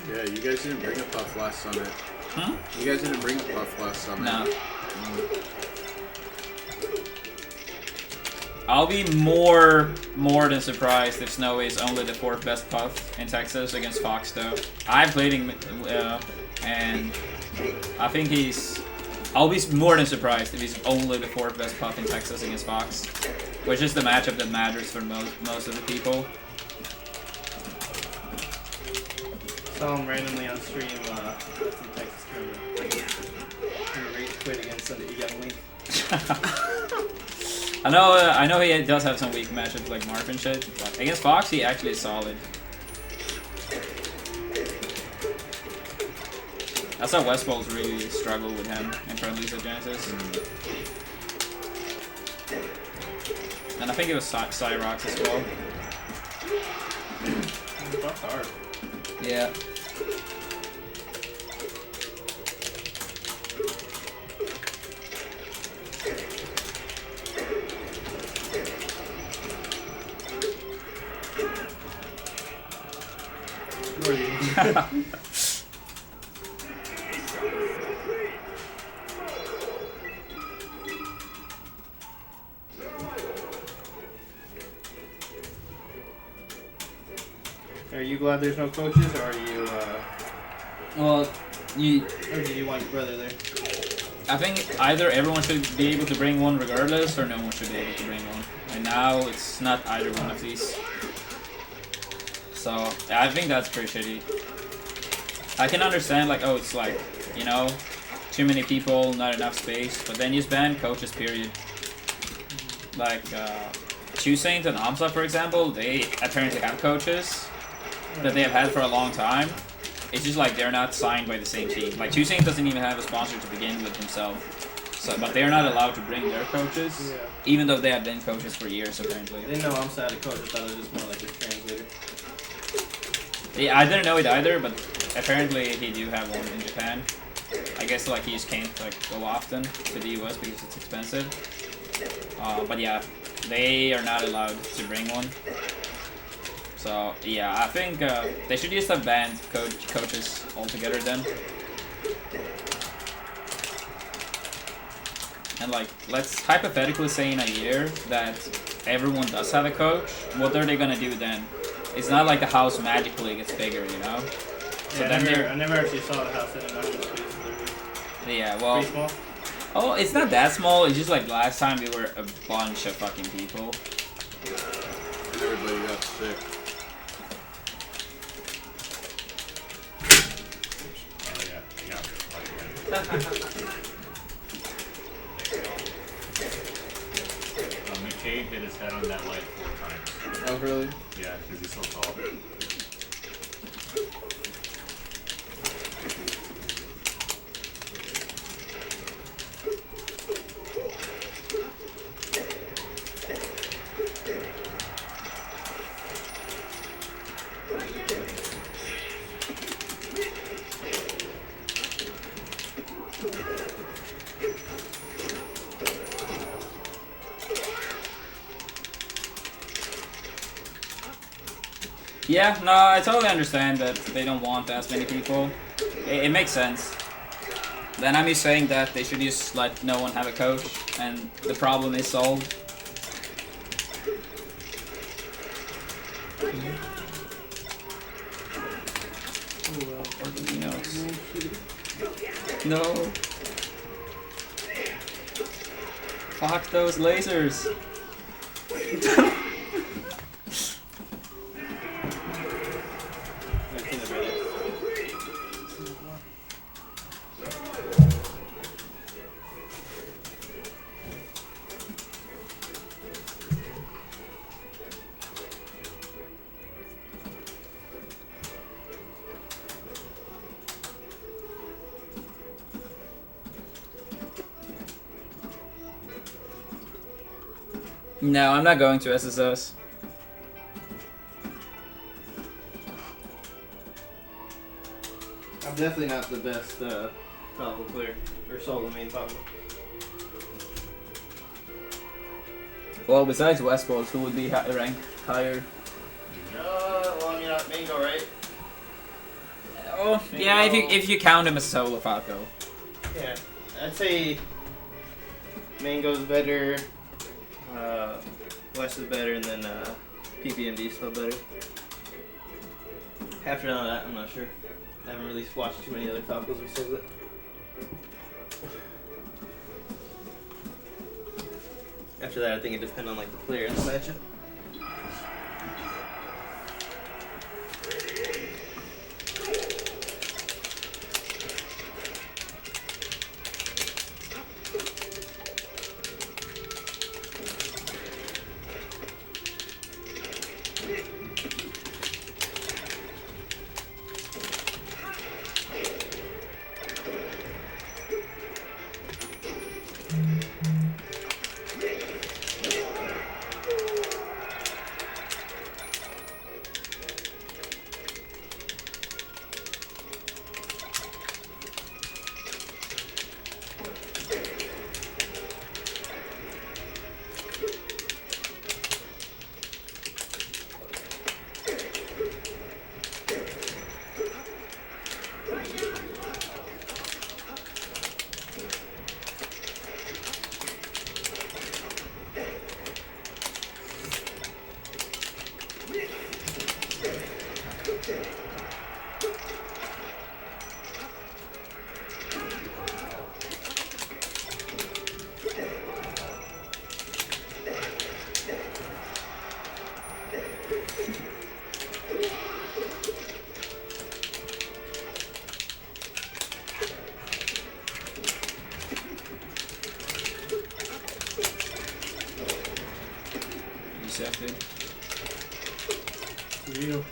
Yeah, you guys didn't bring a Puff last summit. Huh? You guys didn't bring a Puff last summit. No. I'll be more than surprised if Snowy is only the 4th best Puff in Texas against Fox though. I've played him and I think I'll be more than surprised if he's only the 4th best Puff in Texas against Fox, which is the matchup that matters for most of the people. Saw him randomly on stream some Texas tournament. And rage quit against somebody. You got a link. I know he does have some weak matchups like Marf and shit, but against Fox he actually is solid. That's how West Balls really struggle with him in friendlies at Genesis. And I think it was Cyrox as well. Buff's hard. Yeah. Are you glad there's no coaches, or are you, Well, or do you want your brother there? I think either everyone should be able to bring one regardless, or no one should be able to bring one. And now it's not either one of these. So I think that's pretty shitty. I can understand like, oh, it's like, you know, too many people, not enough space, but then you just ban coaches, period. Like Two Saint and Amsa, for example, they apparently have coaches that they have had for a long time. It's just like they're not signed by the same team. Like Two Saint doesn't even have a sponsor to begin with himself. So, but they're not allowed to bring their coaches, Yeah. even though they have been coaches for years apparently. I didn't know I'm sad a coach. I thought it was just more like a translator. Yeah, I didn't know it either, but apparently he do have one in Japan. I guess like he just can't like go often to the US because it's expensive. But yeah, they are not allowed to bring one. So yeah, I think they should just have banned coaches altogether then. And like, let's hypothetically say in a year that everyone does have a coach. What are they gonna do then? it's not like the house magically gets bigger, you know? So Yeah, then I never actually saw the house that in the space. yeah, well, Pretty small. oh, it's not that small. It's just like last time we were a bunch of fucking people. Everybody got sick. Oh yeah, McCabe hit his head on that light 4 times. Oh, really? Yeah, because he's so tall. Yeah, no, I totally understand that they don't want as many people. It makes sense. Then I'm just saying that they should just let no one have a coach, and the problem is solved. No. Fuck those lasers. No, I'm not going to SSS. I'm definitely not the best Falco player or solo main Falco. Well, besides Westballs, who would be ranked higher? Well, I mean, Mango, right? Oh, yeah, if you count him as solo Falco. Yeah, I'd say Mango's better, West is better, and then PPMD's still better. After that, I'm not sure. I haven't really watched too many other Falcos besides it. After that, I think it depends on like the player and the matchup. Second. Real.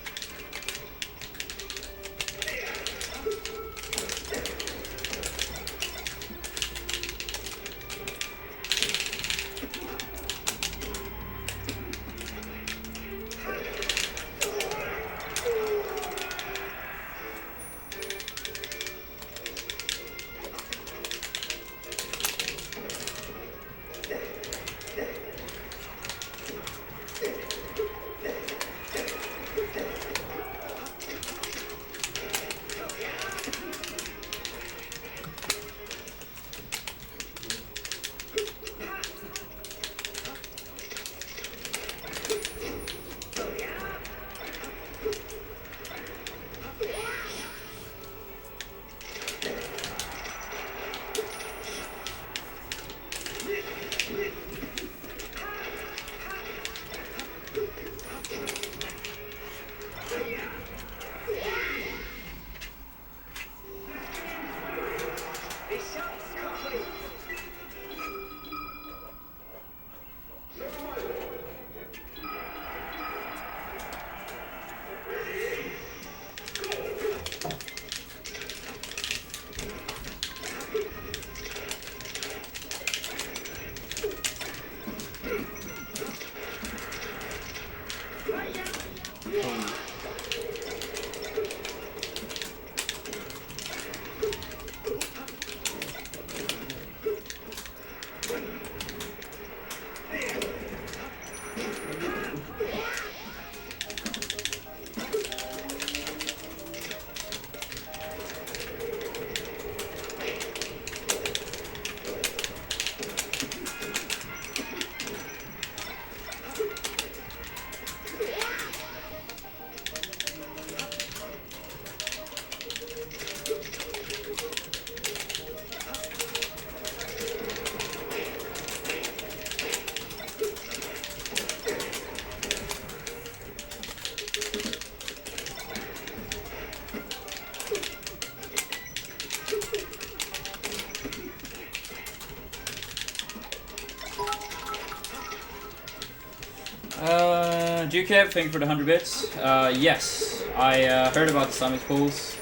Jukev, thank you for the 100 bits. Yes, I heard about the summit pools.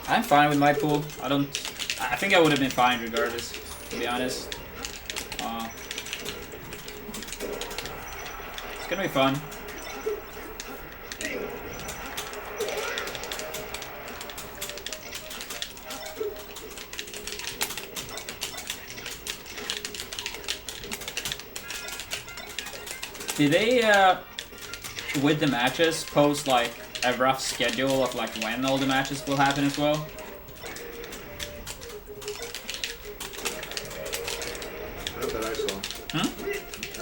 I'm fine with my pool. I think I would have been fine regardless, to be honest. It's gonna be fun. Did they, with the matches, post like a rough schedule of like when all the matches will happen as well? Not that I saw. Hmm?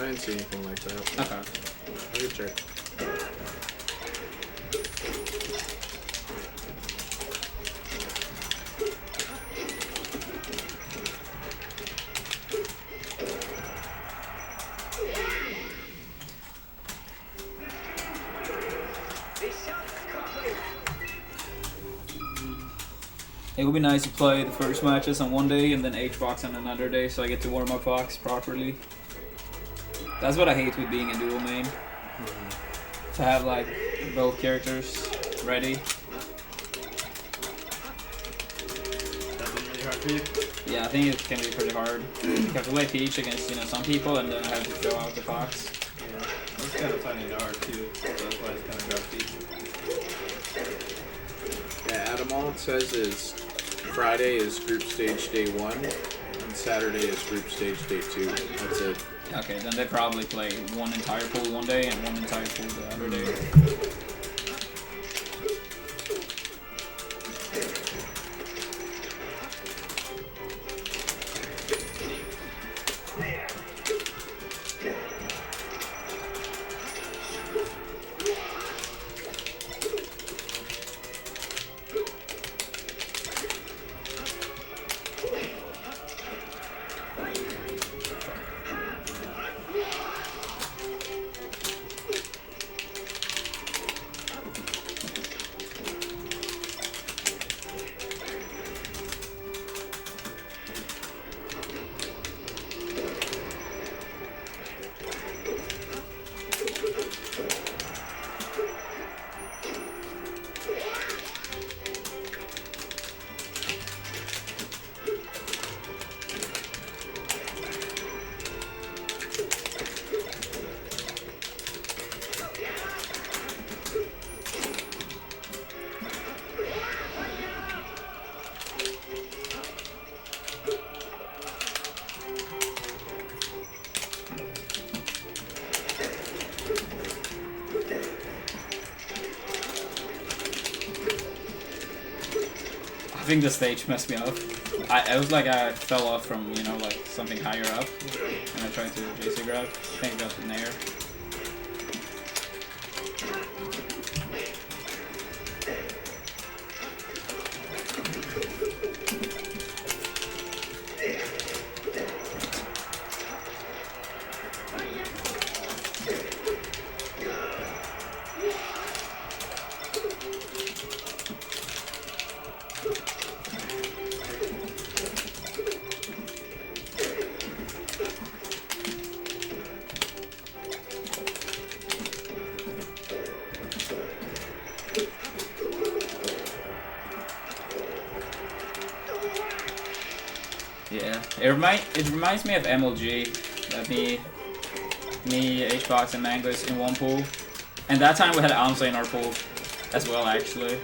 I didn't see anything like that. Okay. I could check. It would be nice to play the first matches on one day and then H-Box on another day so I get to warm up box properly. That's what I hate with being a dual main. To have like both characters ready. That's been really hard for you. Yeah, I think it can be pretty hard. You have to play Peach against, you know, some people and then have to throw out the Fox. Yeah, it's kind of finding it hard too, so that's why it's kind of rough. Yeah, Adam, all it says is Friday is group stage day 1, and Saturday is group stage day 2. That's it. Okay, then they probably play one entire pool one day and one entire pool the other day. I think the stage messed me up. I was like I fell off from, you know, like something higher up, and I tried to JC grab. I think I got the nair. Yeah, it reminds me of MLG. Let me me, H-Box, and Manglers in one pool. And that time we had Amsa in our pool as well, actually.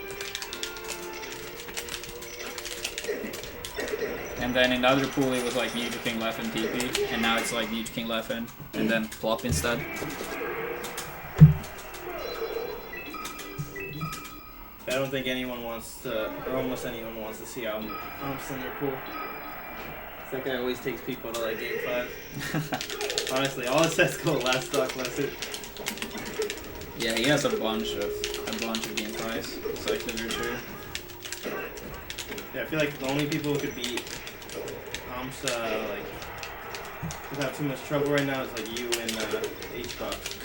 And then in the other pool it was like Mewtwo King Leffen TP, and now it's like Mewtwo King Leffen, and then Plop instead. I don't think anyone wants to, or almost anyone wants to see Amps in their pool. That guy always takes people to like game 5. Honestly, all his sets go last stock, last hit. Yeah, he has a bunch of game fives. It's actually very true. Yeah, I feel like the only people who could beat Amps like without too much trouble right now is like you and H-Box.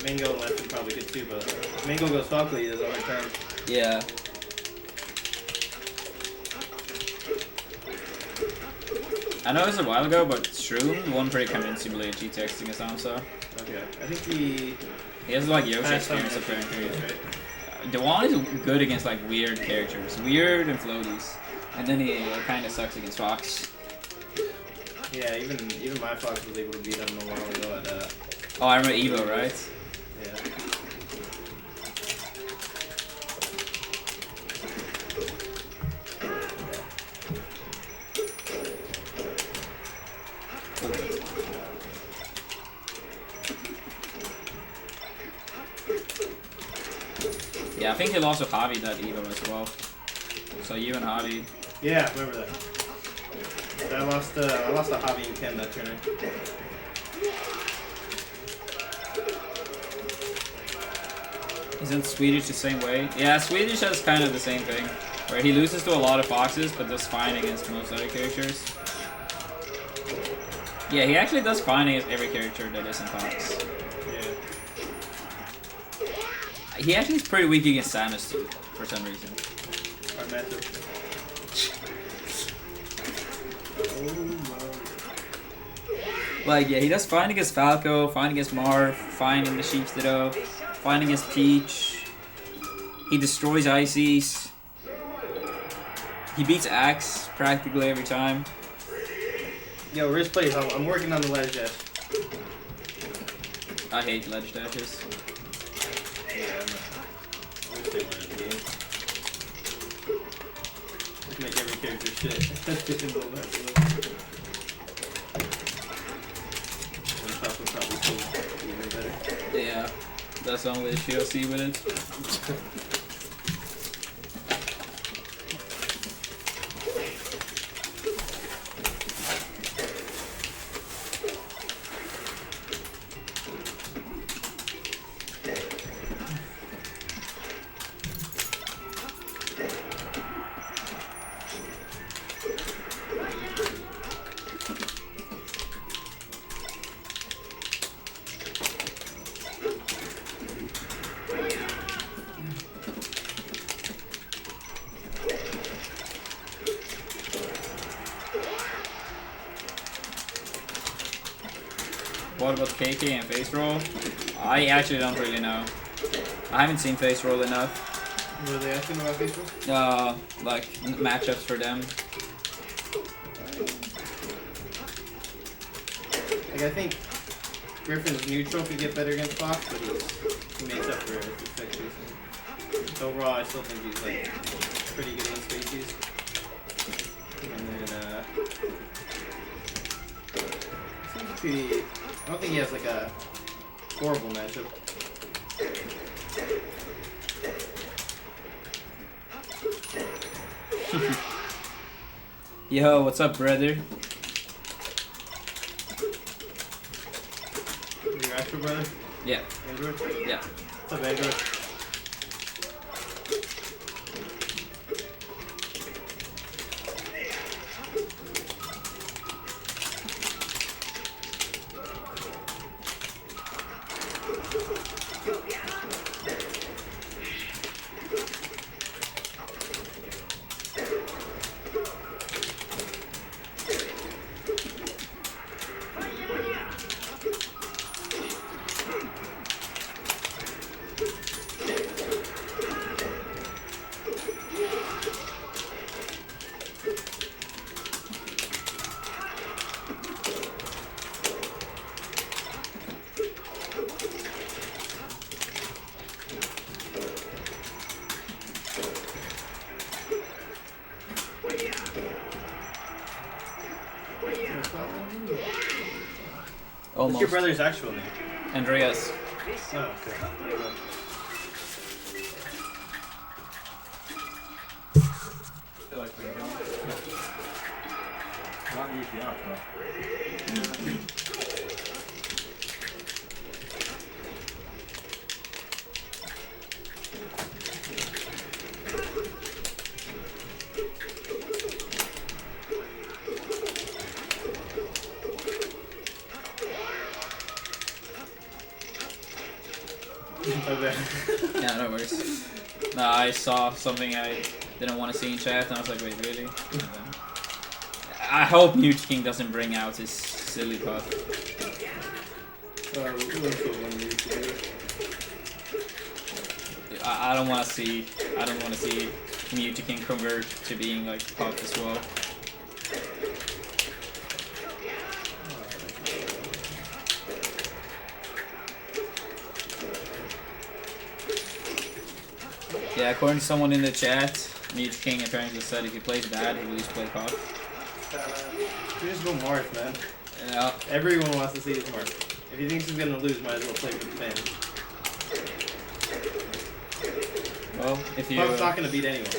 Mango and Leffen probably could too, but Mango goes Falco, he does a hard time. Yeah. I know it was a while ago, but Shroom won pretty convincingly at GTX against Amsa. Okay, I think he has like Yoshi passed on experience the apparently. right? Dewan is good against like weird characters, weird and floaties, and then he kind of sucks against Fox. Yeah, even my Fox was able to beat him a while ago at Oh, I remember Evo, right? yeah. Yeah, I think he lost to Javi that Evo as well. So you and Javi. Yeah, remember that. I lost to Javi and Ken that tournament. Isn't Swedish the same way? Yeah, Swedish has kind of the same thing, where he loses to a lot of Foxes, but does fine against most other characters. Yeah, he actually does fine against every character that isn't Fox. Yeah. He actually is pretty weak against Samus too, for some reason. Hard matchup. Like, yeah, he does fine against Falco, fine against Marth, fine in the Sheep's Ditto, fine against Peach. He destroys Ices. He beats Axe practically every time. Yo, wrist plays. I'm working on the ledge dash. I hate ledge dashes. Yeah, I wish they weren't in the game. Just make every character shit. That's different than that. One top would probably still be way better. Yeah, that's the only issue I see with it. What about KK and face roll? I actually don't really know. I haven't seen face roll enough. What are they asking about Facebook? Like matchups for them. Like, I think Griffin's neutral could get better against Fox, but he makes up for his effects recently. So overall, I still think he's like pretty good against species. And then, seems to be, I don't think he has like a horrible matchup. Yo, what's up, brother? Your actual brother? Yeah, Android? yeah. What's up, Android? What's Almost. your brother's actual name? Andreas. Oh, okay. There you go. I feel like we don't. Not usually up, though. Okay. Yeah, no worries. No, I saw something I didn't want to see in chat, and I was like, wait, really? And then- I hope Mute King doesn't bring out his silly puff. We'll put one of these together. I don't want to see. I don't want to see Mute King convert to being like puff as well. Yeah, according to someone in the chat, Mute King apparently said if he plays bad, he will just play puff. You just go Marth, man. Yeah. Everyone wants to see this Marth. If he thinks he's gonna lose, might as well play for the fans. Well, if you. Puff's not gonna beat anyone.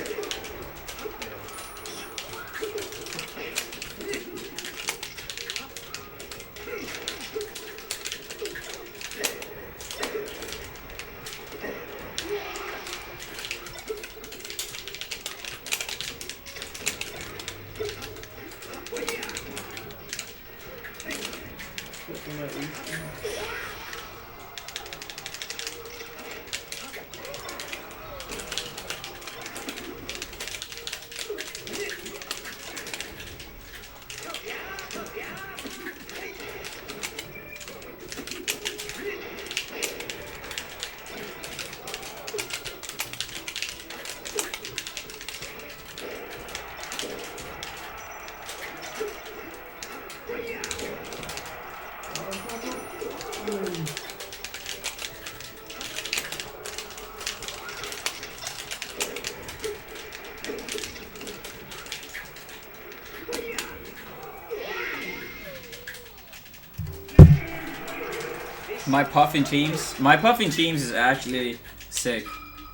My puffing teams is actually sick,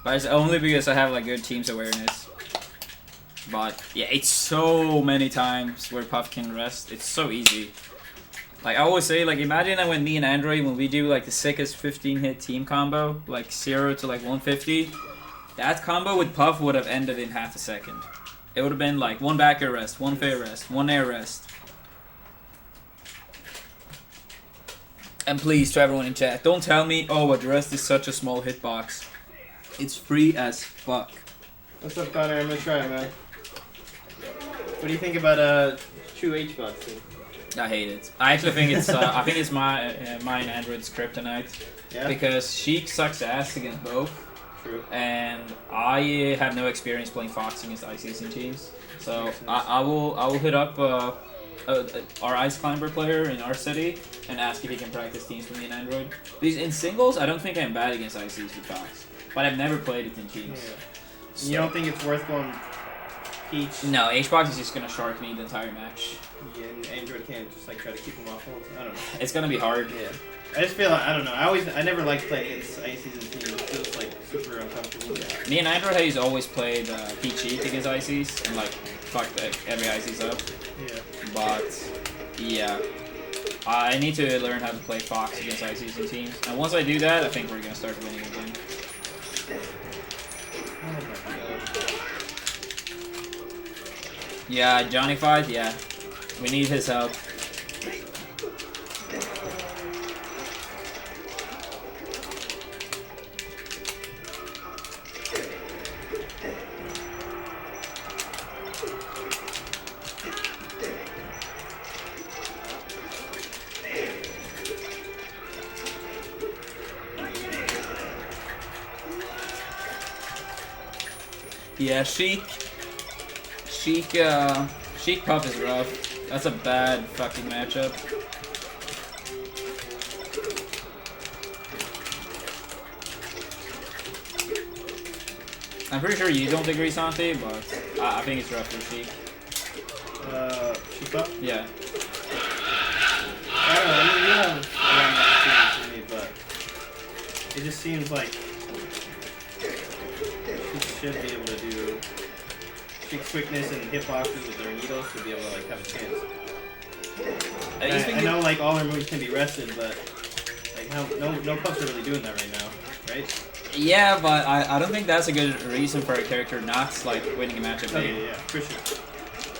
but it's only because I have like good teams awareness. But yeah, it's so many times where puff can rest. It's so easy. Like I always say, like imagine that when me and Android, when we do like the sickest 15-hit team combo, like 0 to like 150, that combo with puff would have ended in half a second. It would have been like 1 back air rest, 1 fair rest, 1 air rest. And please, to everyone in chat, don't tell me, oh, but the rest is such a small hitbox. It's free as fuck. What's up, Connor? I'm gonna try it, man. What do you think about True H-Box? I hate it. I actually think it's mine and Android's kryptonite. Yeah? Because Sheik sucks ass against both. True. And I have no experience playing Fox against ICC teams. So I will hit up our Ice Climber player in our city and ask if he can practice teams with me and Android. Because in singles, I don't think I'm bad against ICs with Fox. But I've never played it in teams. Yeah. So, You don't think it's worth going Peach? no, H-Box is just going to shark me the entire match. Yeah, and Android can't just like try to keep him off holds. I don't know. It's going to be hard. Yeah. I just feel like, I don't know. I never liked playing against ICs and teams. It feels like super uncomfortable. Yeah. Me and Android has always played Peach against ICs and like fucked every ICs up. Yeah. But yeah, I need to learn how to play Fox against ICs and teams. And once I do that, I think we're gonna start winning again. Oh my god. Yeah, Johnny Fight. Yeah, we need his help. Yeah, Sheik Puff is rough. That's a bad fucking matchup. I'm pretty sure you don't agree, Santi, but I think it's rough for Sheik. Sheik Puff? Yeah. don't know. I mean, you have around that experience to me, but it just seems like she should be able to do quickness and hitboxes with their needles to be able to like have a chance. I know like all their moves can be rested, but like no pups are really doing that right now, right? Yeah, but I don't think that's a good reason for a character not like winning a matchup. Okay, yeah, for sure.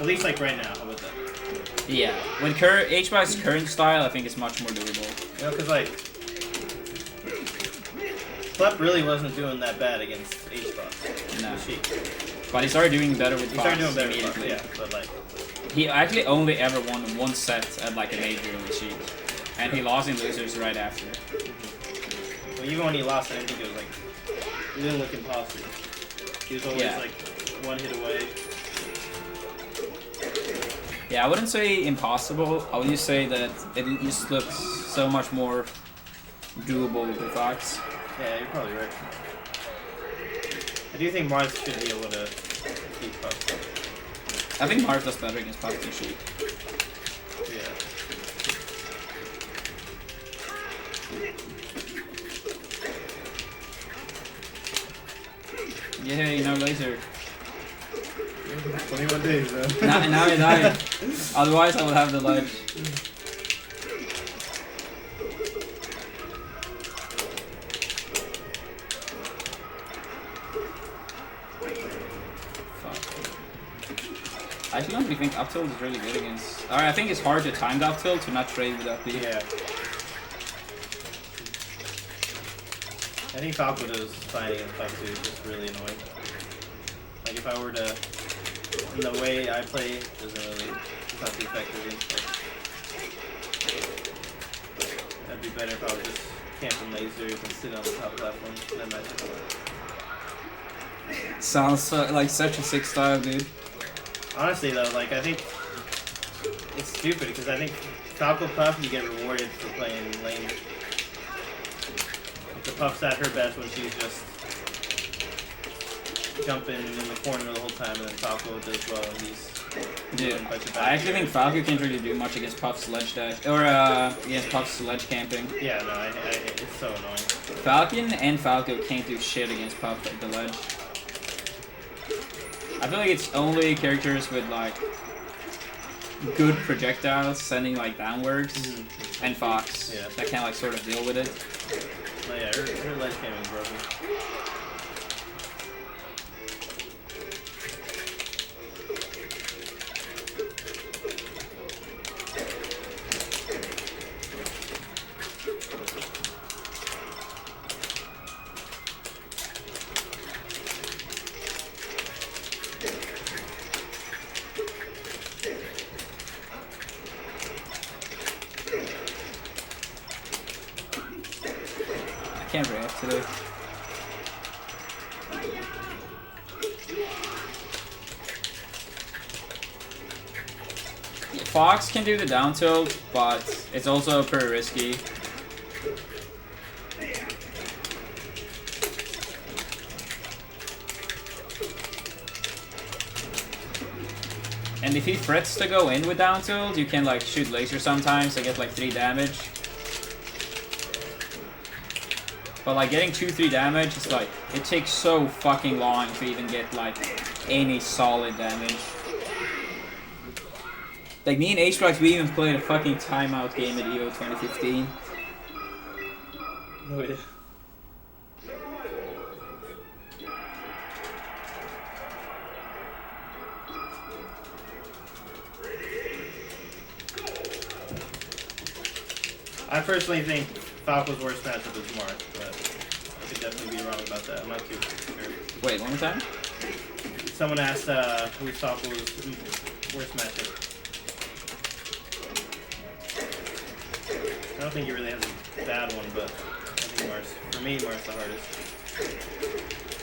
At least like right now, how about that? Yeah, with H-Box's current style, I think it's much more doable. You know, because like Clep really wasn't doing that bad against H-Box. No. She. But he started doing better with He Fox started doing better with Fox, immediately. yeah, but like He actually only ever won one set at like a major with Sheik. And he lost in losers right after. well, even when he lost, I didn't think it was like it didn't look impossible. He was always Yeah. like one hit away. Yeah, I wouldn't say impossible. I would just say that it just looks so much more doable with Fox. Yeah, you're probably right. I do think Mars should be able to keep up. I think Marv does better against Fox than Sheik. Yeah. Yay, no laser. 21 days, man. Now he died. Otherwise, I would have the ledge. I actually don't really think up tilt is really good against. Alright, I think it's hard to time the up tilt to not trade without the. Yeah. I think Falco does fighting in fight 2 is just really annoying. Like if I were to, in the way I play, it doesn't really, it's not too effective against like, that'd be better if I would just camp in lasers and sit on the top platform. That might be Sounds so, like such a sick style, dude. Honestly though, like I think it's stupid because I think Falco Puff you get rewarded for playing lane. The Puff's at her best when she's just jumping in the corner the whole time, and then Falco does well and he's Dude, doing a bunch of I back actually think air. Falco can't really do much against Puff's ledge dash, or against Puff's ledge camping. Yeah, no, it's so annoying. Falcon and Falco can't do shit against Puff at the ledge. I feel like it's only characters with like good projectiles sending like downwards and Fox Yeah. that can like sort of deal with it. Oh yeah, her ledge cam is broken. I can't react today. Fox can do the down tilt, but it's also pretty risky. And if he threats to go in with down tilt, you can like shoot laser sometimes to get like 3 damage. But like getting 2-3 damage is like, it takes so fucking long to even get like any solid damage. Like me and H-Box, we even played a fucking timeout game at EVO 2015. Oh yeah. I personally think Falco's worst matchup is Mars, but I could definitely be wrong about that. I'm not too sure. Wait, one more time? Someone asked who's Falco's worst matchup. I don't think he really has a bad one, but I think Mars, for me, Mars the hardest.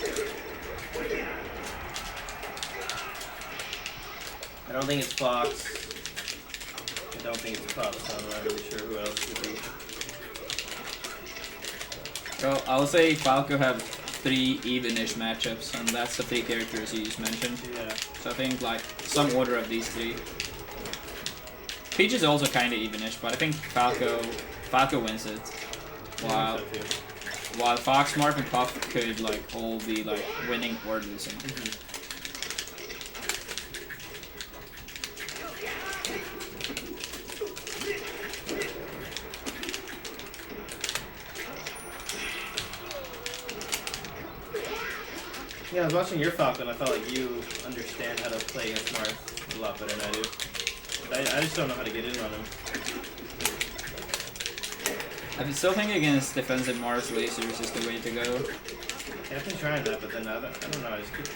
I don't think it's Fox. I don't think it's Puff, so I'm not really sure who else would be. Well, I would say Falco have 3 even-ish matchups, and that's the 3 characters you just mentioned. Yeah. So I think like some order of these 3. Peach is also kind of evenish, but I think Falco wins it. While Fox, Mark, and Puff could like all be like winning or losing. Yeah, I was watching your Falco and I felt like you understand how to play against Mars a lot better than I do. I just don't know how to get in on him. I still think against defensive Mars lasers is the way to go. Yeah, I've been trying that, but then I don't know. I just keep...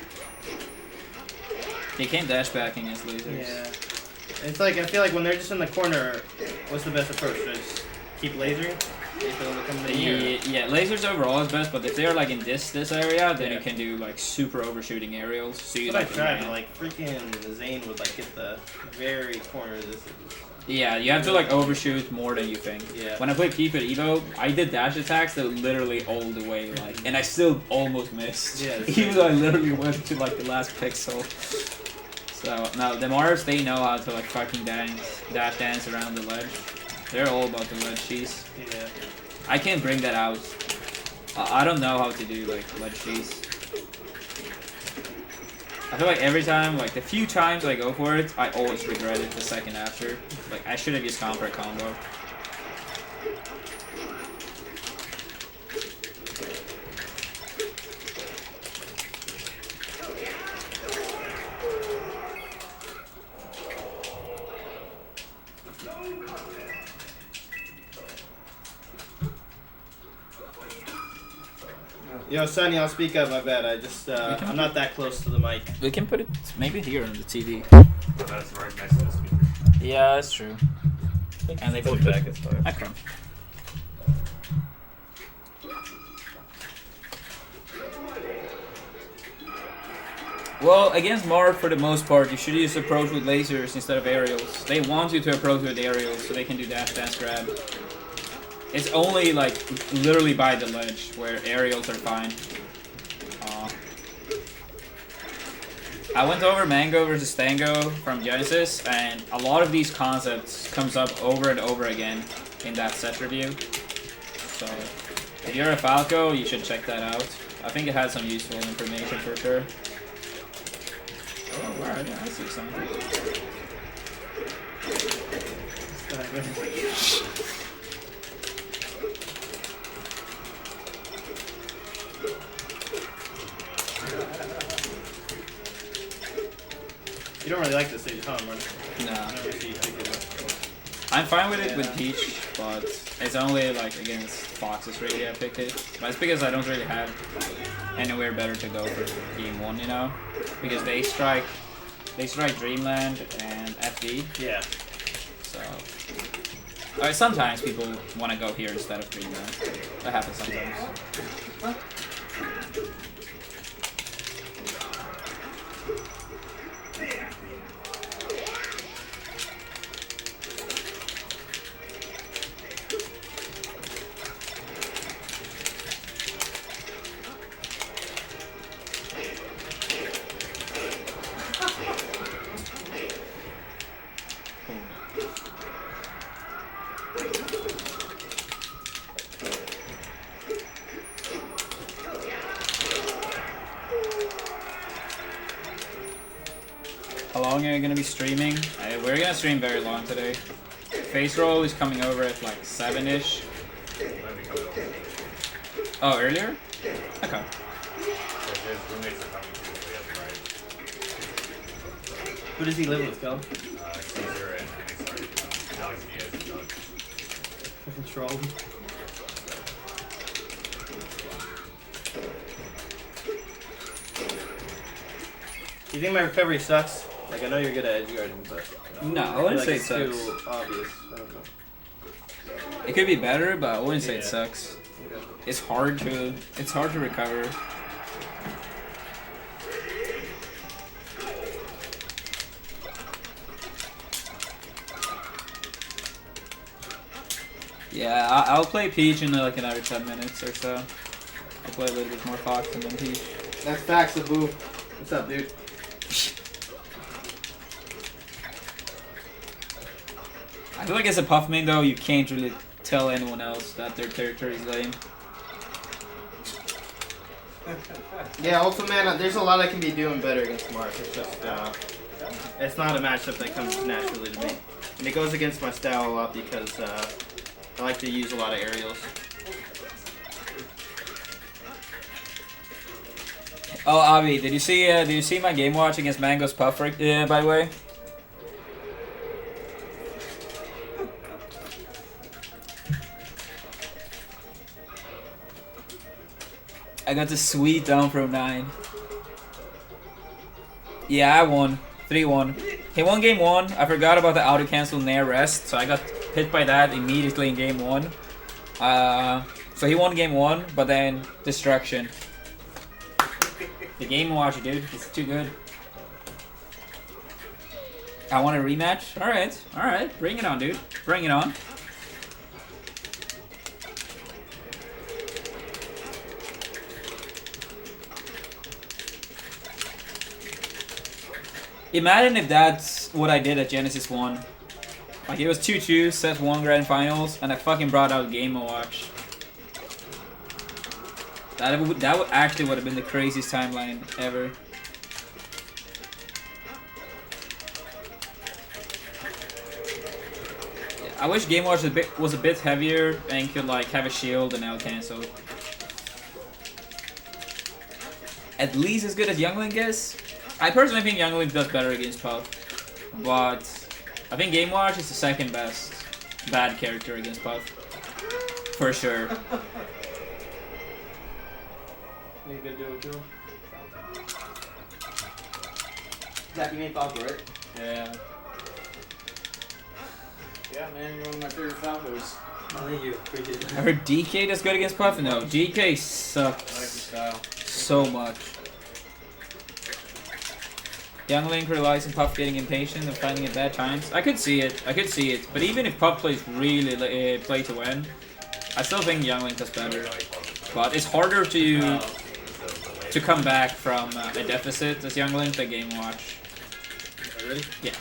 They can't dash back against lasers. Yeah. It's like, I feel like when they're just in the corner, what's the best approach? Just keep lasering? Yeah, lasers overall is best, but if they're like in this area, then Yeah. you can do like super overshooting aerials. So you That's what I like tried, but like freaking Zane would like get the very corner of this. yeah, you have to like overshoot more than you think. Yeah. When I played Peep at Evo, I did dash attacks that literally all the way, like, and I still almost missed. Yeah, Even though I literally went to like the last pixel. So no, the Mars, they know how to like fucking dash dance around the ledge. They're all about the ledge cheese. Yeah. I can't bring that out. I don't know how to do like ledge cheese. I feel like every time, like the few times I go for it, I always regret it the second after. Like I should have just gone for a combo. Yo, Sonny, I'll speak up. My bad. I just I'm not that close to the mic. We can put it maybe here on the TV. But that's right next to the speaker. Yeah, that's true. And they put back. Okay. Well, against Marv, for the most part, you should use approach with lasers instead of aerials. They want you to approach with aerials so they can do dash, dance, grab. It's only, like, literally by the ledge where aerials are fine. I went over Mango versus Tango from Genesis, and a lot of these concepts comes up over and over again in that set review. So, if you're a Falco, you should check that out. I think it has some useful information for sure. Oh, alright, yeah, I see something. You don't really like this stage, huh, Mark? Nah. I never see you pick it up. I'm fine with it with Peach, but it's only like against Foxes really I picked it. But it's because I don't really have anywhere better to go for game 1, you know? Because they strike Dreamland and FD. Yeah. So sometimes people want to go here instead of Dreamland. That happens sometimes. How long are you gonna be streaming? We're gonna stream very long today. Face roll is coming over at like 7-ish. Oh, earlier? Okay. His roommates are coming too, so he has a ride. Who does he live with, Phil? Caesar and Alex Diaz and Doug. Control. Do you think my recovery sucks? Like, I know you're good at edge guarding, but No, I I feel wouldn't like say it it's sucks. too obvious. I don't know. It could be better, but I wouldn't say it Yeah. sucks. It's hard to recover. Yeah, I'll play Peach in like another 10 minutes or so. I'll play a little bit more Fox and then Peach. That's facts, Abu. What's up, dude? I feel like as a Puff main though, you can't really tell anyone else that their territory is lame. Yeah, also, man, there's a lot I can be doing better against Mark. It's just, it's not a matchup that comes naturally to me. And it goes against my style a lot because I like to use a lot of aerials. Oh, Avi, did you see my game watch against Mango's Puff? By the way. I got the sweet down throw 9. Yeah, I won. 3-1. He won game 1. I forgot about the auto cancel nair rest, so I got hit by that immediately in game 1. So he won game 1, but then destruction. The game watch, dude, it's too good. I want a rematch? Alright, bring it on, dude. Bring it on. Imagine if that's what I did at Genesis 1. Like, it was 2-2, set 1 grand finals, and I fucking brought out Game & Watch. That would actually would have been the craziest timeline ever. Yeah, I wish Game Watch was a bit heavier and could like have a shield and out cancel. At least as good as Youngling is. I personally think Youngling does better against Puff, but I think Game Watch is the second best bad character against Puff, for sure. You can do it too. Zach, you made Falco, right? Yeah. Yeah, man, you're one of my favorite Falcos. Oh, thank you. Appreciate it. I heard DK does good against Puff. No, DK I like your sucks style. so much. Youngling relies on Puff getting impatient and fighting at bad times. I could see it. But even if Puff plays really play to win, I still think Youngling does better. But it's harder to come back from a deficit as Youngling than Game Watch. Ready? Yeah.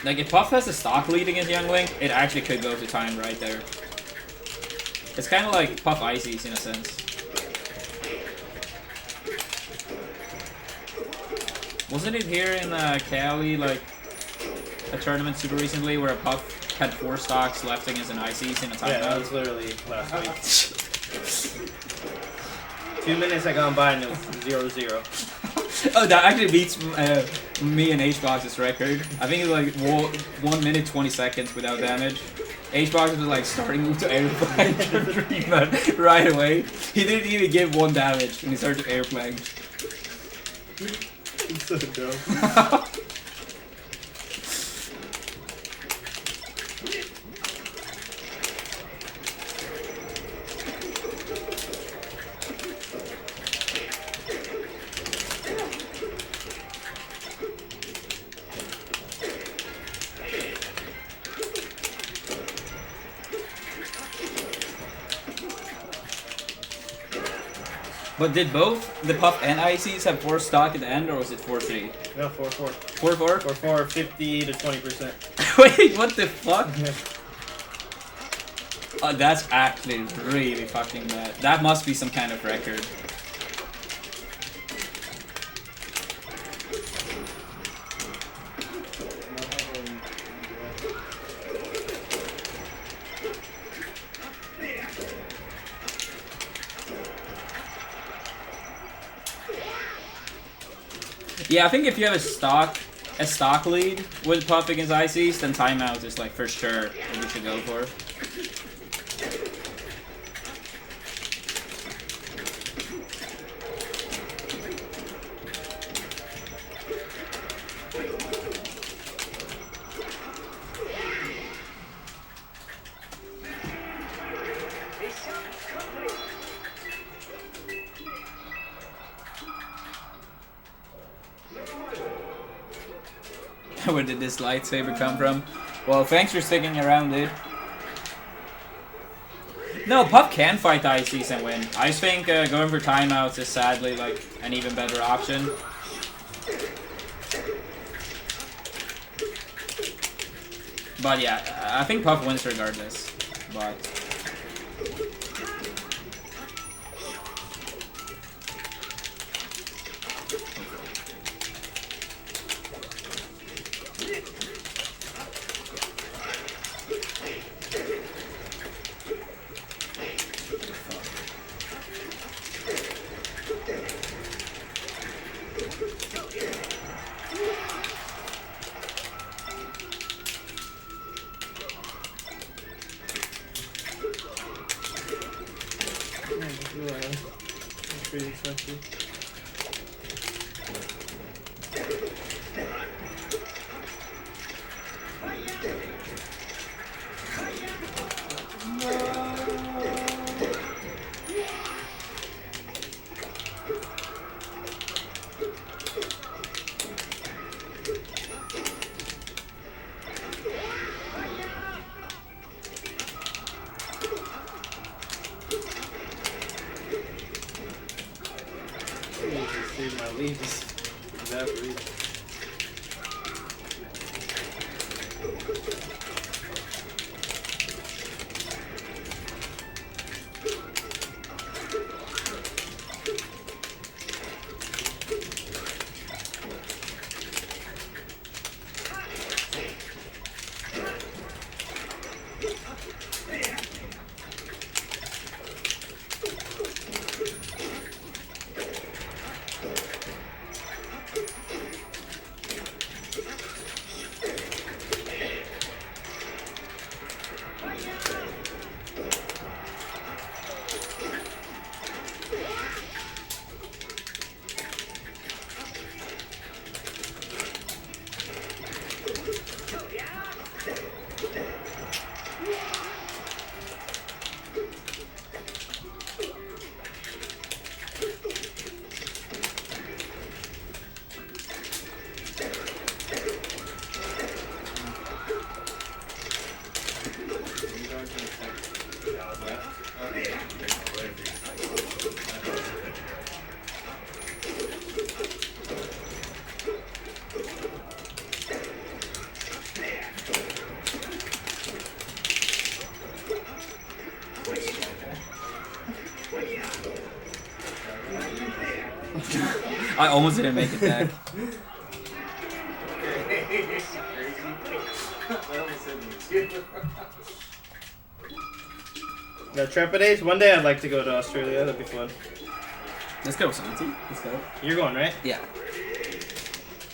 Like if Puff has a stock lead against Youngling, it actually could go to time right there. It's kind of like Puff Ices in a sense. Wasn't it here in Cali, like a tournament super recently where a Puff had 4 stocks left against an Ices in a timeout? Yeah, that was literally last week. 2 minutes had gone by and it was 0-0. Oh, that actually beats me and H-Box's record. I think it's like 1 minute 20 seconds without damage. H-Box was like starting to airplane right away. He didn't even give 1 damage when he started to airplane. It's so dumb. But did both the Puff and Ices have 4 stock at the end, or was it 4-3? No, 4-4. 4-4? 4-4, 50 to 20%. Wait, what the fuck? That's actually really fucking bad. That must be some kind of record. Yeah, I think if you have a stock lead with Puff against Ices, then timeout is like for sure what you should go for. Where did this lightsaber come from? Well, thanks for sticking around, dude. No, Puff can fight Ices and win. I just think going for timeouts is sadly like an even better option. But yeah, I think Puff wins regardless. But That's pretty expensive. Save my lead, just evaporate. I almost didn't make it back. The Trepidates? One day I'd like to go to Australia, that'd be fun. Let's go, Santi. Let's go. You're going, right? Yeah.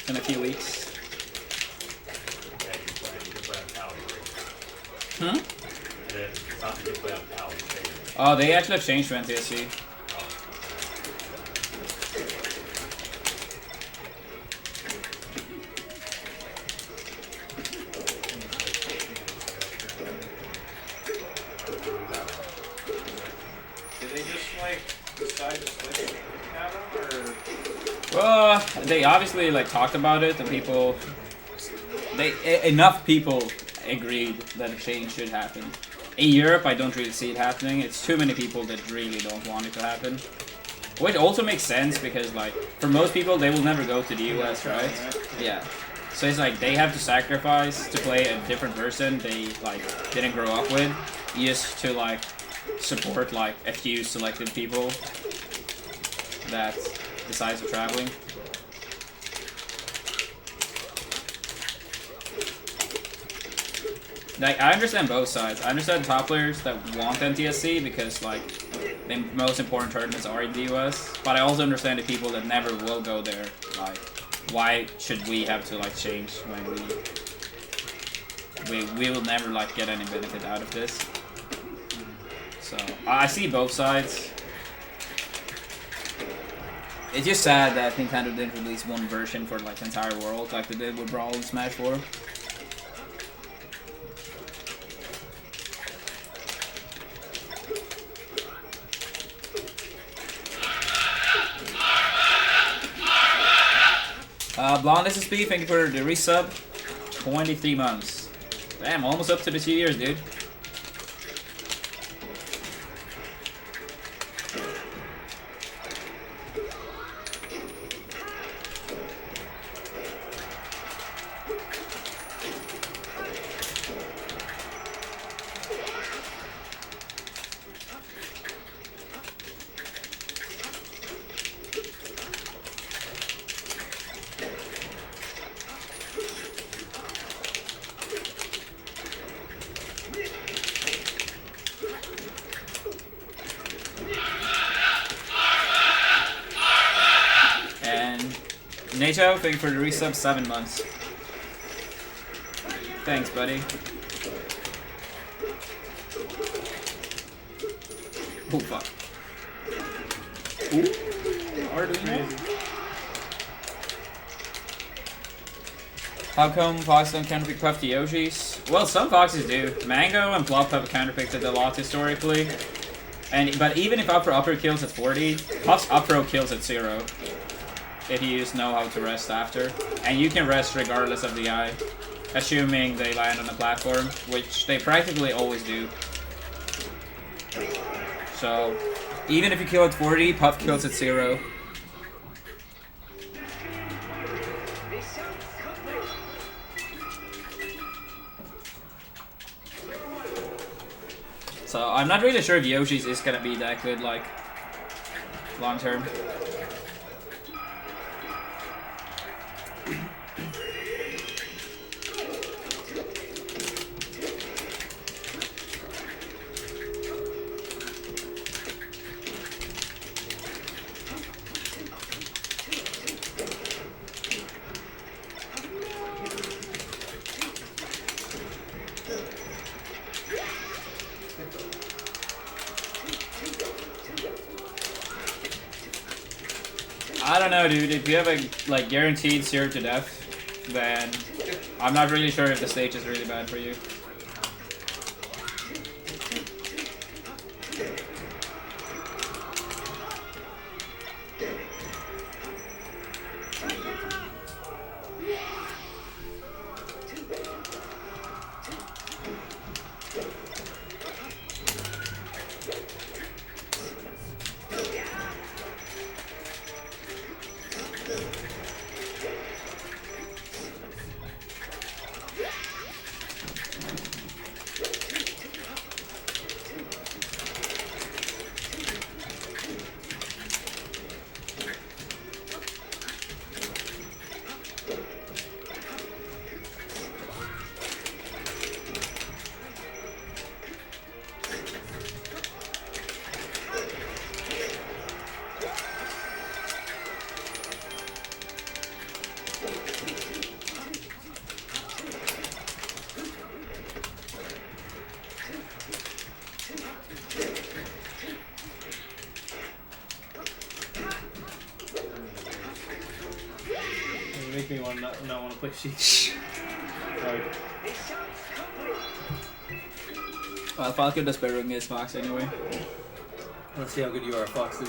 In a few weeks. Yeah, you can play on Cali. Hmm? It's not that you play on Cali. Oh, they actually have changed to NTSC. Did they just like decide to switch at them, or? Well, they obviously like talked about it, and people, enough people agreed that a change should happen. In Europe, I don't really see it happening. It's too many people that really don't want it to happen. Which also makes sense because, like, for most people, they will never go to the US, right? Yeah. So it's like they have to sacrifice to play a different person they like didn't grow up with, just to like support like a few selected people that decides of traveling. Like, I understand both sides. I understand top players that want NTSC because, like, the most important tournaments are in the US. But I also understand the people that never will go there. Like, why should we have to, like, change when we will never, like, get any benefit out of this? So, I see both sides. It's just sad that Nintendo didn't release one version for, like, the entire world, like they did with Brawl and Smash 4. Blonde SSP, thank you for the resub. 23 months. Damn, almost up to the 2 years, dude. NATO, thank you for the resub, 7 months. Thanks, buddy. Oh, fuck. Ooh. Arduino. How come Fox don't counterpick Puff to Yoshi's? Well, some Foxes do. Mango and Plop have counterpicked it a lot historically. But even if upper kills at 40, Puff's upper kills at 0. If you just know how to rest after. And you can rest regardless of the eye. Assuming they land on the platform, which they practically always do. So, even if you kill at 40, Puff kills at 0. So, I'm not really sure if Yoshi's is gonna be that good, like, long term. I don't know, dude. If you have a like guaranteed 0 to death, then I'm not really sure if the stage is really bad for you. Make me want not want to play Sheesh. Sorry. Well, Falco does better against Fox anyway. Let's see how good you are, Fox.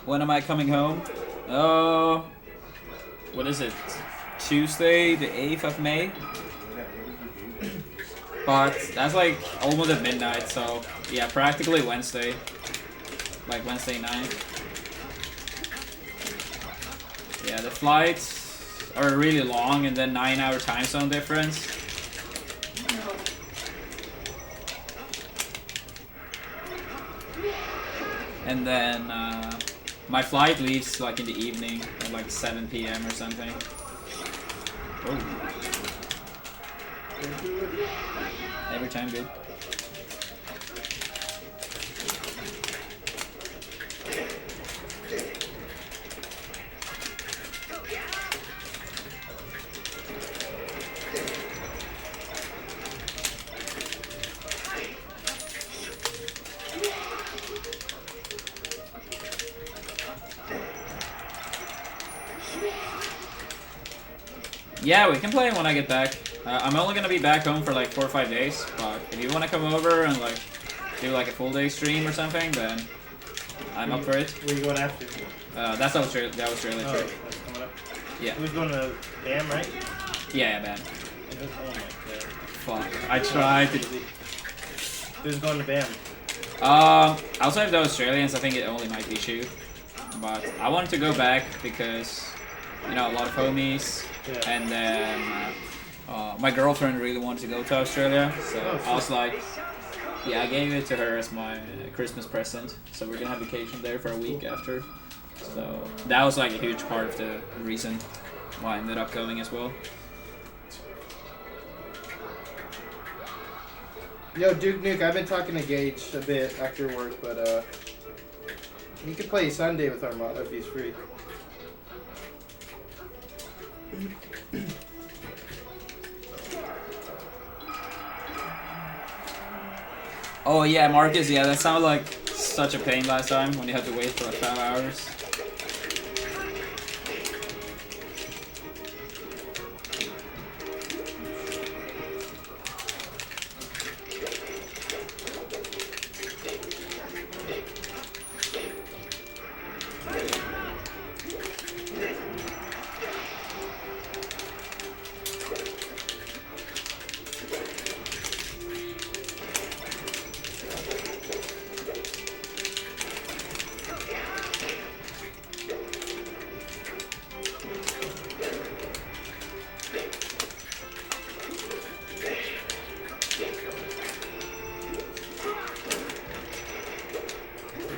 When am I coming home? What is it? Tuesday, the 8th of May? But that's like almost at midnight, so yeah, practically Wednesday. Like Wednesday night. Yeah, the flights are really long and then 9-hour time zone difference. And then my flight leaves like in the evening at like 7 p.m. or something. Oh. Every time good. Yeah, we can play when I get back. I'm only gonna be back home for like 4 or 5 days, but if you wanna come over and like do like a full day stream or something, then I'm up for it. Where are you going after? That's Australia. That was Australia trip. That's coming up. Yeah. Who's going to BAM, right? Yeah, man. Oh my god. Fuck. I tried to. Who's going to BAM? Outside of the Australians, I think it only might be Shu. But I wanted to go back because, you know, a lot of homies. Yeah. And then my girlfriend really wanted to go to Australia, so I was like, yeah, I gave it to her as my Christmas present. So we're gonna have vacation there for a week after. So that was like a huge part of the reason why I ended up going as well. Yo, Duke Nuke, I've been talking to Gage a bit after work, but he could play Sunday with Armada if he's free. Oh yeah, Marcus, yeah, that sounded like such a pain last time when you had to wait for like 5 hours.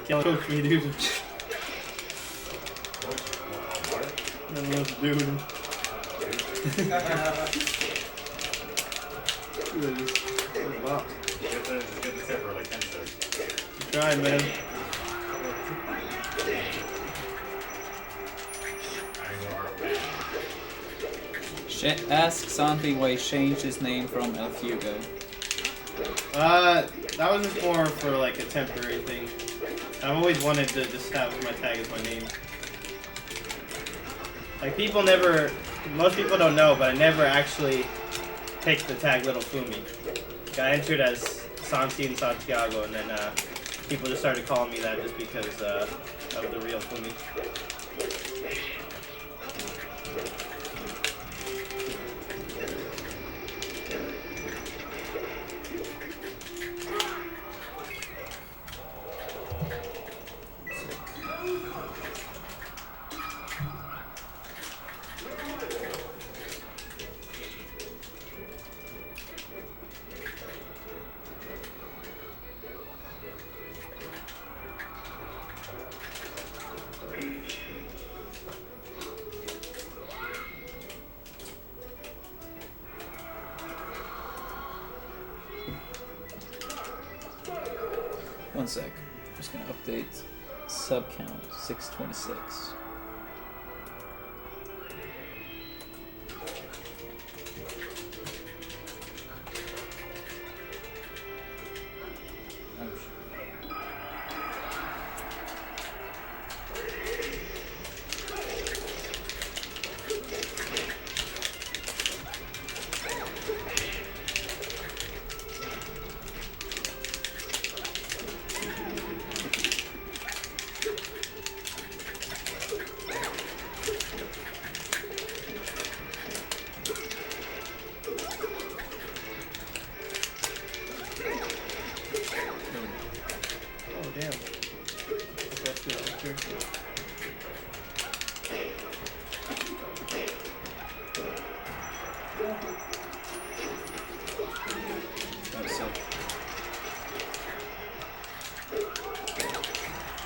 Can't coach me, dude. I don't know what to do with him. Wow. Get the tip for like 10 seconds. Keep trying, man. Shit, ask Santi why he changed his name from El Fugo. That was just more for like a temporary thing. I've always wanted to just have my tag as my name. Like most people don't know, but I never actually picked the tag Little Fumi. I entered as Santi and Santiago, and then people just started calling me that just because of the real Fumi. One sec. I'm just gonna update sub count 626.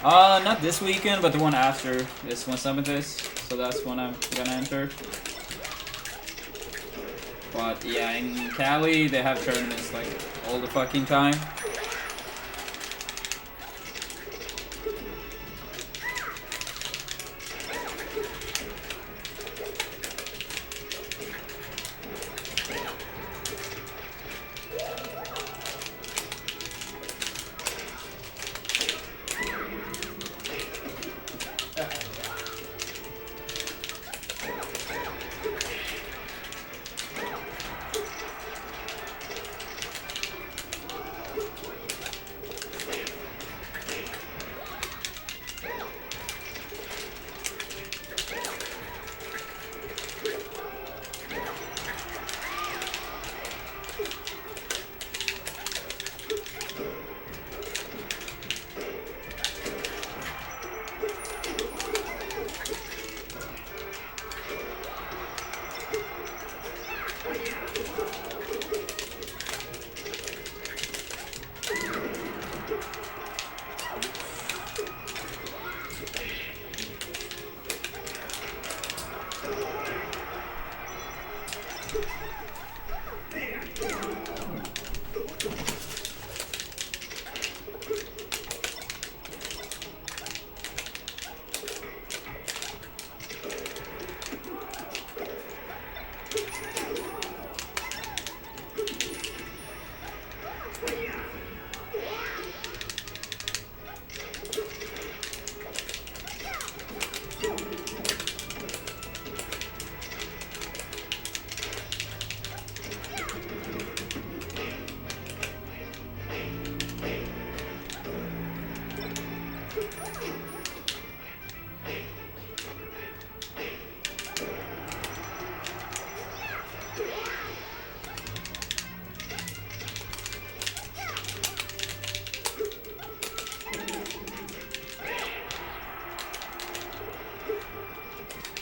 Not this weekend, but the one after is when Summit is, so that's when I'm gonna enter. But yeah, in Cali, they have tournaments like all the fucking time.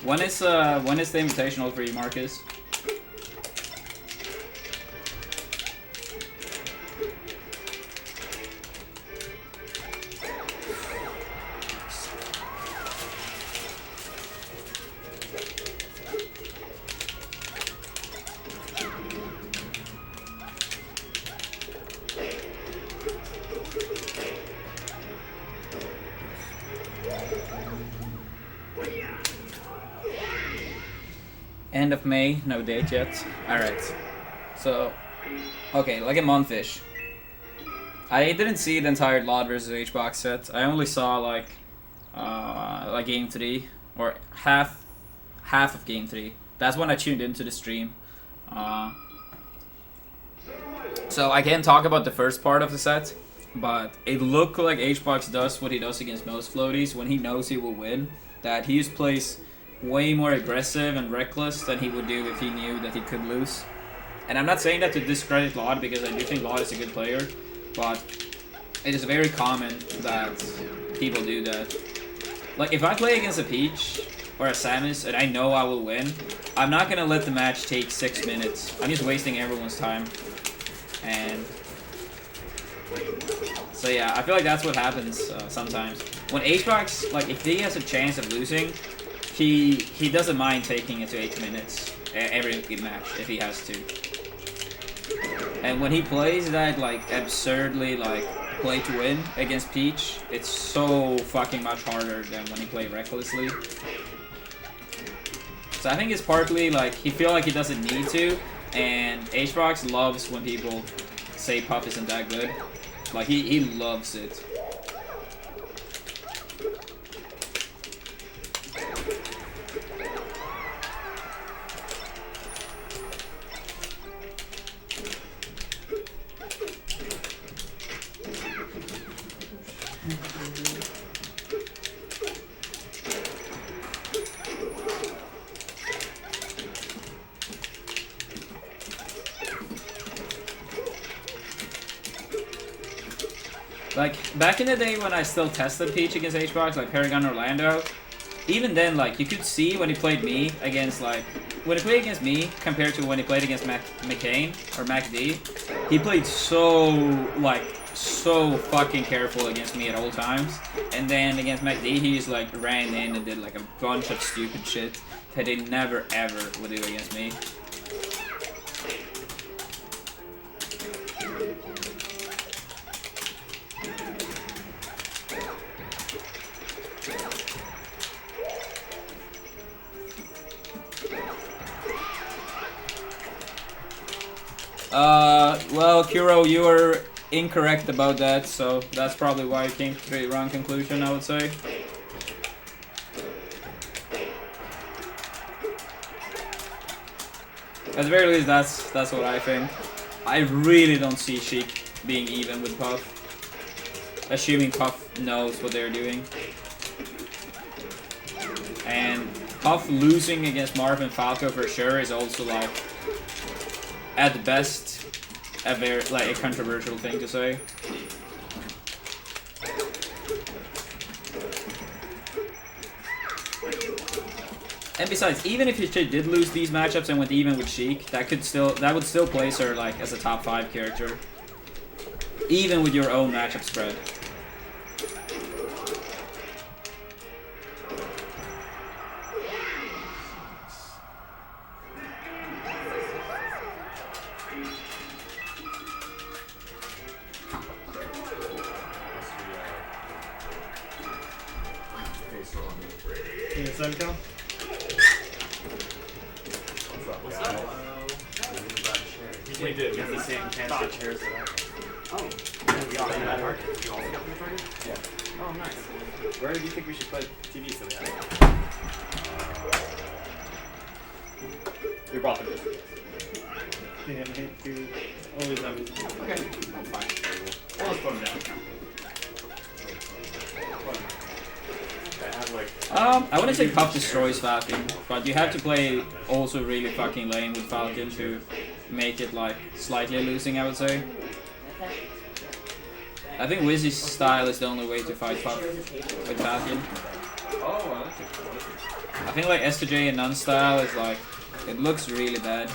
When is the invitational for you, Marcus? End of May, no date yet. Alright. So, okay, like a month-ish. I didn't see the entire LOD versus HBox set. I only saw like game 3 or half of game 3. That's when I tuned into the stream. So I can't talk about the first part of the set, but it looked like HBox does what he does against most floaties when he knows he will win. That he just plays way more aggressive and reckless than he would do if he knew that he could lose. And I'm not saying that to discredit LOD, because I do think LOD is a good player, but it is very common that people do that. Like, if I play against a Peach or a Samus and I know I will win, I'm not gonna let the match take 6 minutes. I'm just wasting everyone's time. And so yeah, I feel like that's what happens sometimes. When HBox, like, if he has a chance of losing, he doesn't mind taking it to 8 minutes every match if he has to. And when he plays that like absurdly like play to win against Peach, it's so fucking much harder than when he played recklessly. So I think it's partly like he feel like he doesn't need to, and HBox loves when people say Puff isn't that good. Like he loves it. Like, back in the day when I still tested Peach against HBox, like Paragon Orlando, even then, like, you could see when he played me against, like, when he played against me compared to when he played against McCain or MacD, he played so, like, so fucking careful against me at all times. And then against MacD, he just like ran in and did like a bunch of stupid shit that he never ever would do against me. Well, Kuro, you were incorrect about that, so that's probably why you came to the wrong conclusion, I would say. At the very least, that's what I think. I really don't see Sheik being even with Puff. Assuming Puff knows what they're doing. And Puff losing against Marv and Falco for sure is also like, at best, a very a controversial thing to say. And besides, even if she did lose these matchups and went even with Sheik, that would still place her like as a top 5 character, even with your own matchup spread. Can you send count? We did. We have the same candidate chairs that I have. Oh. We all have that target. You all got the target? Yeah. Oh, nice. Where do you think we should put TV so we have? We brought them. You always have it. Okay. I'm fine. Well, let's put them down. I wouldn't say Puff destroys Falcon, but you have to play also really fucking lame with Falcon to make it like slightly losing, I would say. I think Wizzy's style is the only way to fight Puff with Falcon. Oh, I like it. I think like S2J and Nun style is like, it looks really bad.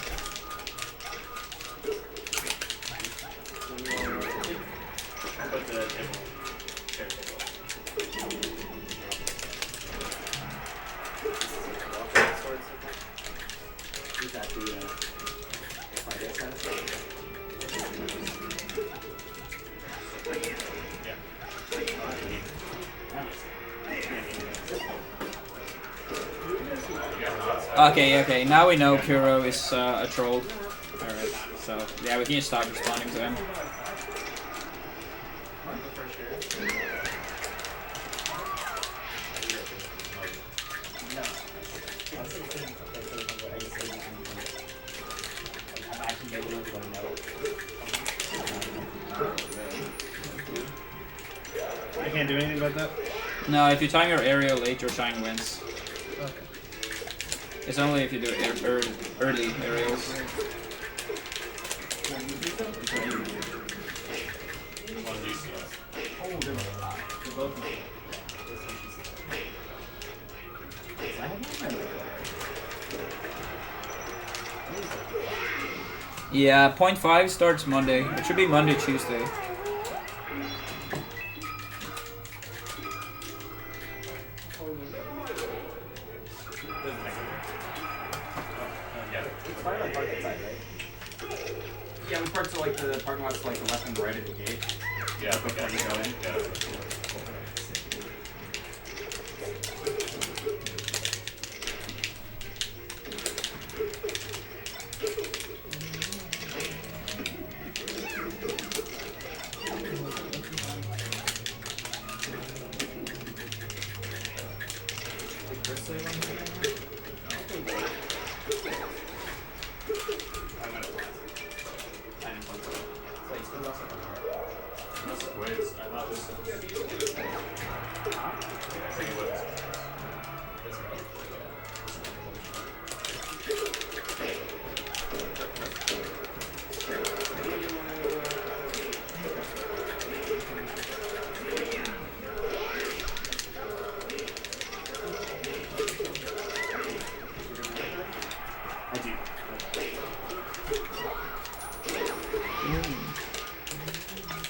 Put the table. Is that the Friday set? Okay, now we know Kuro is a troll. Alright, so yeah, we can just start responding to him. I can't do anything about that? No, if you time your aerial late, your shine wins. Okay. It's only if you do early aerials. Yeah, 0.5 starts Monday. It should be Monday, Tuesday. Yeah, we parked to like the parking lot's like the left and right of the gate. Yeah, Before you go in. Yeah.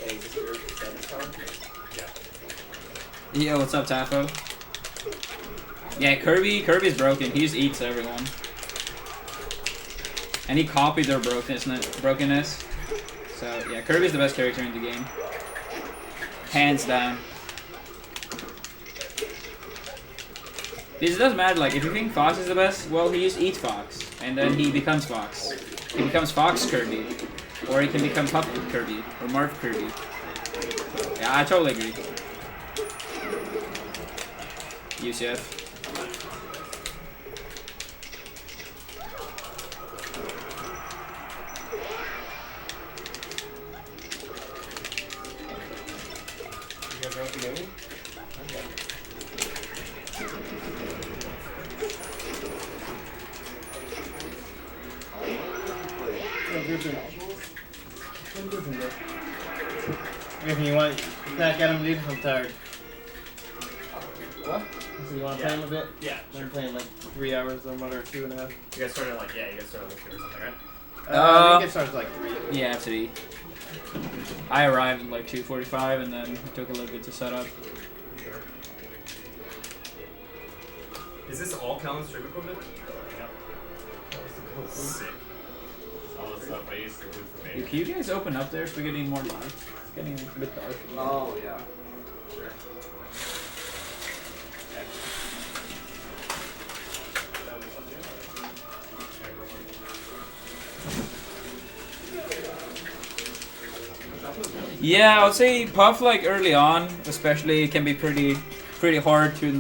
Hey, is this weird? Yeah, what's up, Tafo? Yeah, Kirby's broken. He just eats everyone. And he copied their brokenness. So, yeah, Kirby's the best character in the game. Hands down. Because it doesn't matter, like, if you think Fox is the best, well, he just eats Fox. And then he becomes Fox. He becomes Fox Kirby. Or he can become Puppet Kirby. Or Marv Kirby. Yeah, I totally agree. UCF. You guys ready to go? Griffin, you want back at him, dude? I'm tired. What? So you want to play him a bit? Yeah, I'm playing like 3 hours or what, or 2.5. You guys started like, yeah, you guys started like 2 or something, right? I think it starts like 3. Yeah, after the. I arrived at like 2:45 and then it took a little bit to set up. Sure. Is this all Callan's stream equipment? Yep. Sick. All the stuff I used to do for me. Dude, can you guys open up there so we're getting more light? It's getting a bit dark. Oh, yeah. Sure. Yeah, I would say Puff like early on, especially, can be pretty hard to